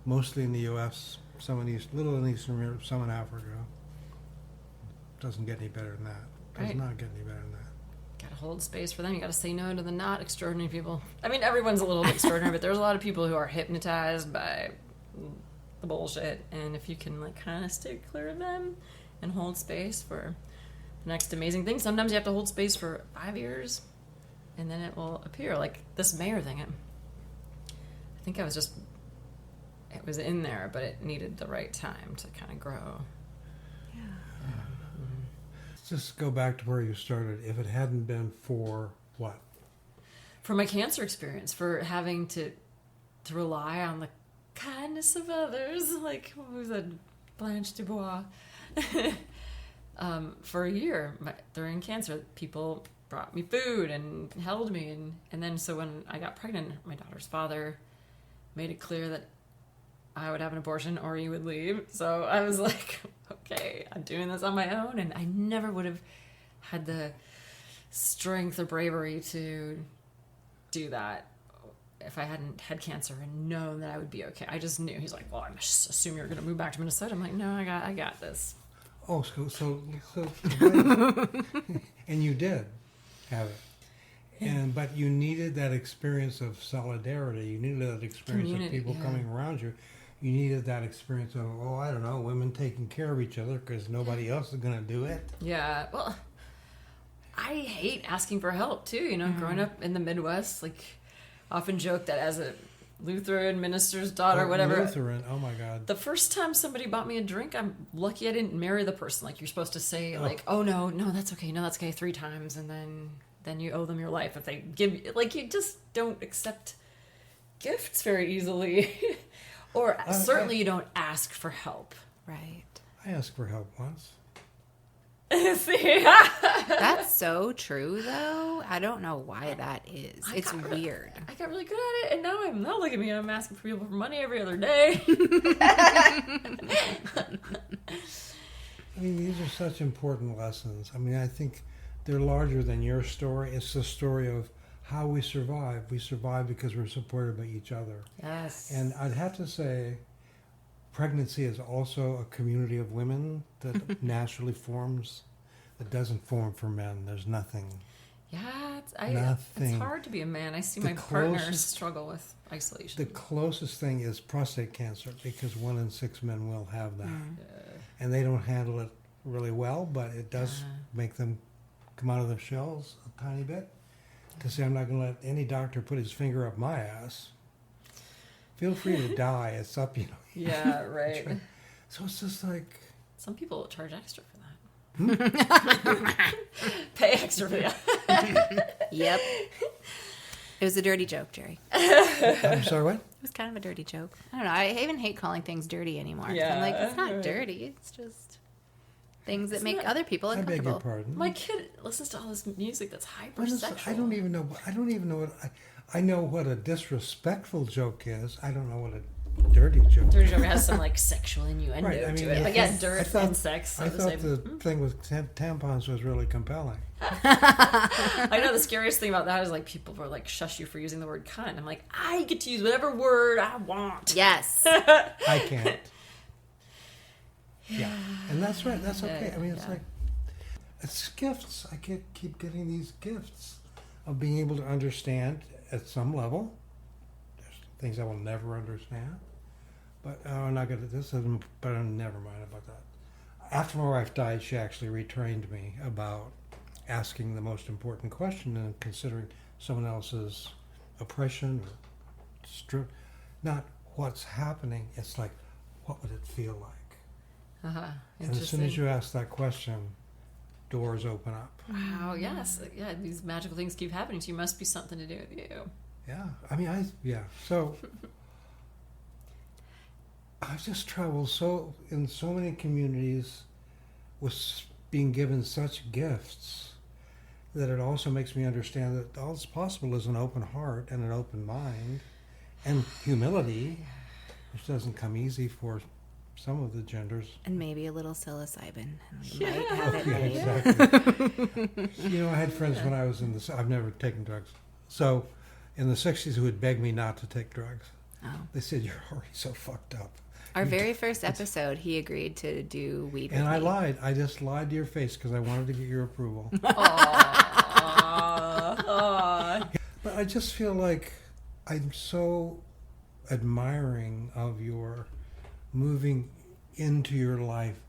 mostly in the U.S., little in Eastern Europe, some in Africa. Doesn't get any better than that. Does not get any better than that.
Gotta hold space for them. You gotta say no to the not extraordinary people. I mean, everyone's a little bit extraordinary, but there's a lot of people who are hypnotized by the bullshit, and if you can like kind of stay clear of them and hold space for the next amazing thing, sometimes you have to hold space for 5 years, and then it will appear. Like this mayor thing, I think it was in there, but it needed the right time to kind of grow.
Let's just go back to where you started. If it hadn't been for what?
For my cancer experience, for having to rely on the kindness of others, like what was it, Blanche Dubois. For a year during cancer, people brought me food and held me, and then so when I got pregnant, my daughter's father made it clear that I would have an abortion or he would leave. So I was like, okay, I'm doing this on my own, and I never would have had the strength or bravery to do that if I hadn't had cancer and known that I would be okay. I just knew. He's like, well, I just assume you're going to move back to Minnesota. I'm like, no, I got this.
Oh, so and you did have it, but you needed that experience of solidarity. You needed that experience of people coming around you. You needed that experience of, I don't know, women taking care of each other because nobody else is going to do it.
Yeah, well, I hate asking for help too. You know, growing up in the Midwest, like, often joke that as a Lutheran minister's daughter, whatever.
Lutheran, oh my God.
The first time somebody bought me a drink, I'm lucky I didn't marry the person. Like, you're supposed to say, like, oh, no, that's okay. No, that's okay 3 times. And then you owe them your life if they give you, like, you just don't accept gifts very easily. Or certainly you don't ask for help.
Right.
I asked for help once.
See?
That's so true, though. I don't know why that is. It's weird.
I got really good at it, and now look at me. I'm asking for people for money every other day.
I mean, these are such important lessons. I mean, I think they're larger than your story. It's the story of how we survive. We survive because we're supported by each other.
Yes.
And I'd have to say, pregnancy is also a community of women that naturally forms, that doesn't form for men. There's nothing.
Yeah,
Nothing.
It's hard to be a man. I see my partners struggle with isolation.
The closest thing is prostate cancer, because 1 in 6 men will have that. And they don't handle it really well, but it does make them come out of their shells a tiny bit. To say, I'm not going to let any doctor put his finger up my ass. Feel free to die. It's up,
Yeah, right.
So it's just like...
Some people charge extra for that. Pay extra for that.
Yep. It was a dirty joke, Jerry.
I'm sorry, what?
It was kind of a dirty joke. I don't know. I even hate calling things dirty anymore.
Yeah.
I'm like, it's not dirty. It's just things that make other people
I beg
uncomfortable.
your pardon.
My kid listens to all this music that's hypersexual.
I don't even know what... I know what a disrespectful joke is. I don't know what a dirty joke is.
Dirty joke has some like sexual innuendo
Right, I mean,
to it. But yeah, dirt and sex.
I thought the thing with tampons was really compelling.
I know the scariest thing about that is like people were like shush you for using the word cunt. I'm like, I get to use whatever word I want.
Yes.
I can't. Yeah, and that's right. That's okay. I mean, it's like it's gifts. I keep getting these gifts of being able to understand at some level. There's things I will never understand, but I'm not good at this. But I'm never mind about that. After my wife died, she actually retrained me about asking the most important question and considering someone else's oppression or not what's happening. It's like, what would it feel like? And as soon as you ask that question, doors open up.
Wow, yes. Yeah, these magical things keep happening to you. Must be something to do with you.
Yeah. I mean, So I've just traveled in so many communities with being given such gifts that it also makes me understand that all that's possible is an open heart and an open mind and humility, which doesn't come easy for some of the genders.
And maybe a little psilocybin. And we
Yeah.
might have it made.
Exactly. I had friends when I was I've never taken drugs. So in the 60s who would beg me not to take drugs.
Oh.
They said, you're already so fucked up.
Our very first episode, he agreed to do weed with
And I
me.
lied. I just lied to your face because I wanted to get your approval. But I just feel like I'm so admiring of your moving into your life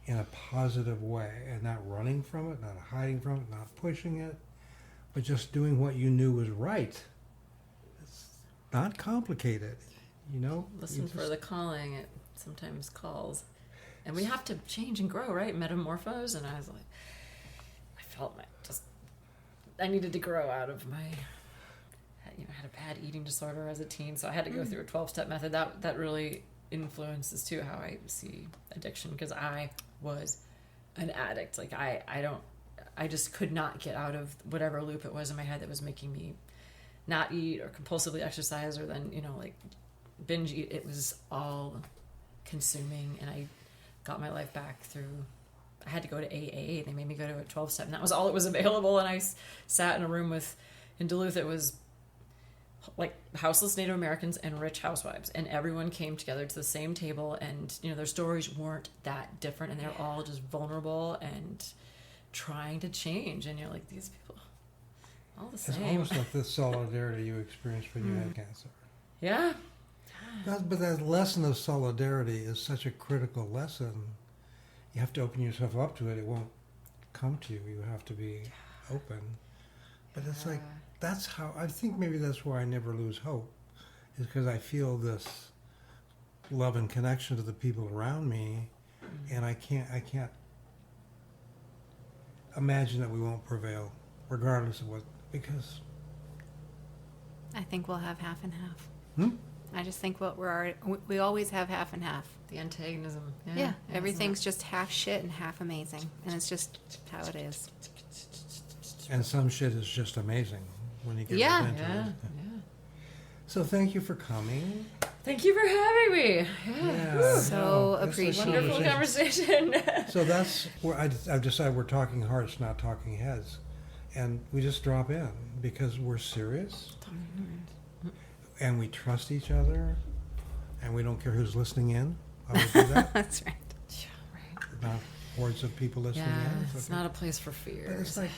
in a positive way and not running from it, not hiding from it, not pushing it, but just doing what you knew was right. It's not complicated,
Listen for the calling. It sometimes calls. And we have to change and grow, right? Metamorphose. And I was like, I needed to grow out of my, I had a bad eating disorder as a teen, so I had to go through a 12-step method. That really influences too how I see addiction, because I was an addict. Like I just could not get out of whatever loop it was in my head that was making me not eat or compulsively exercise or then, binge eat. It was all consuming, and I got my life back through, I had to go to AA. They made me go to a 12-step, and that was all that was available. And I sat in a room in Duluth, it was like houseless Native Americans and rich housewives, and everyone came together to the same table, and their stories weren't that different, and they're all just vulnerable and trying to change, and you're like, these people all the same.
It's almost like the solidarity you experienced when you had cancer.
Yeah.
But that lesson of solidarity is such a critical lesson. You have to open yourself up to it. It won't come to you. You have to be open. But it's like, that's how, I think maybe that's why I never lose hope, is because I feel this love and connection to the people around me, and I can't imagine that we won't prevail, regardless of what, because...
I think we'll have half and half. I just think we always have half and half.
The antagonism.
Yeah, everything's just half shit and half amazing, and it's just how it is.
And some shit is just amazing when you get into it. So thank you for coming.
Thank you for having me.
So appreciate it.
Wonderful conversation.
So that's where I've decided we're talking hearts, not talking heads. And we just drop in because we're serious. And we trust each other. And we don't care who's listening in. I would do that.
That's right.
Not hordes of people listening in.
It's not a place for fear.
But it's like,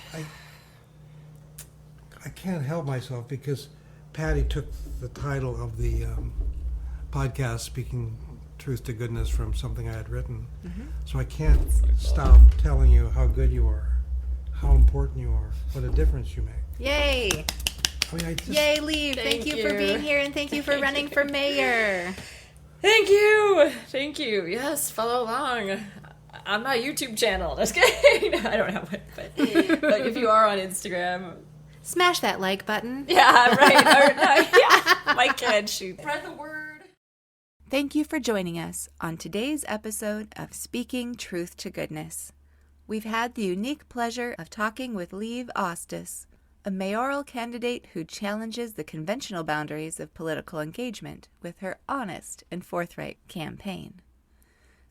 I can't help myself because Patty took the title of the podcast, Speaking Truth to Goodness, from something I had written. So I can't stop telling you how good you are, how important you are, what a difference you make.
Yay!
Yay,
Liv! Thank you for being here, and thank you for running for mayor.
Thank you. Yes, follow along on my YouTube channel. Just kidding. I don't have it, but if you are on Instagram,
Smash that like button.
yeah, right. My kid, spread the word.
Thank you for joining us on today's episode of Speaking Truth to Goodness. We've had the unique pleasure of talking with Liv Østhus, a mayoral candidate who challenges the conventional boundaries of political engagement with her honest and forthright campaign.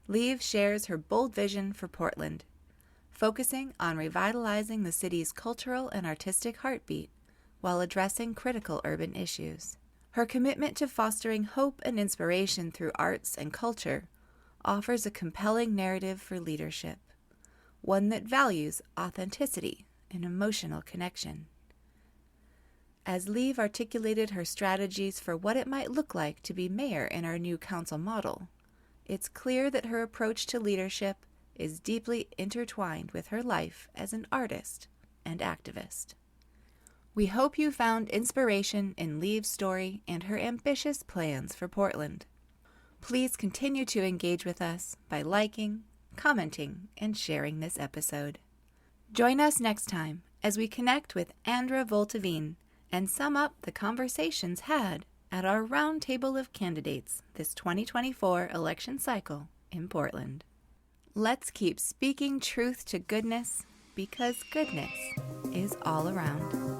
Liv shares her bold vision for Portland, focusing on revitalizing the city's cultural and artistic heartbeat while addressing critical urban issues. Her commitment to fostering hope and inspiration through arts and culture offers a compelling narrative for leadership, one that values authenticity and emotional connection. As Liv articulated her strategies for what it might look like to be mayor in our new council model, it's clear that her approach to leadership is deeply intertwined with her life as an artist and activist. We hope you found inspiration in Liv's story and her ambitious plans for Portland. Please continue to engage with us by liking, commenting, and sharing this episode. Join us next time as we connect with Andra Voltavine and sum up the conversations had at our roundtable of candidates this 2024 election cycle in Portland. Let's keep speaking truth to goodness, because goodness is all around.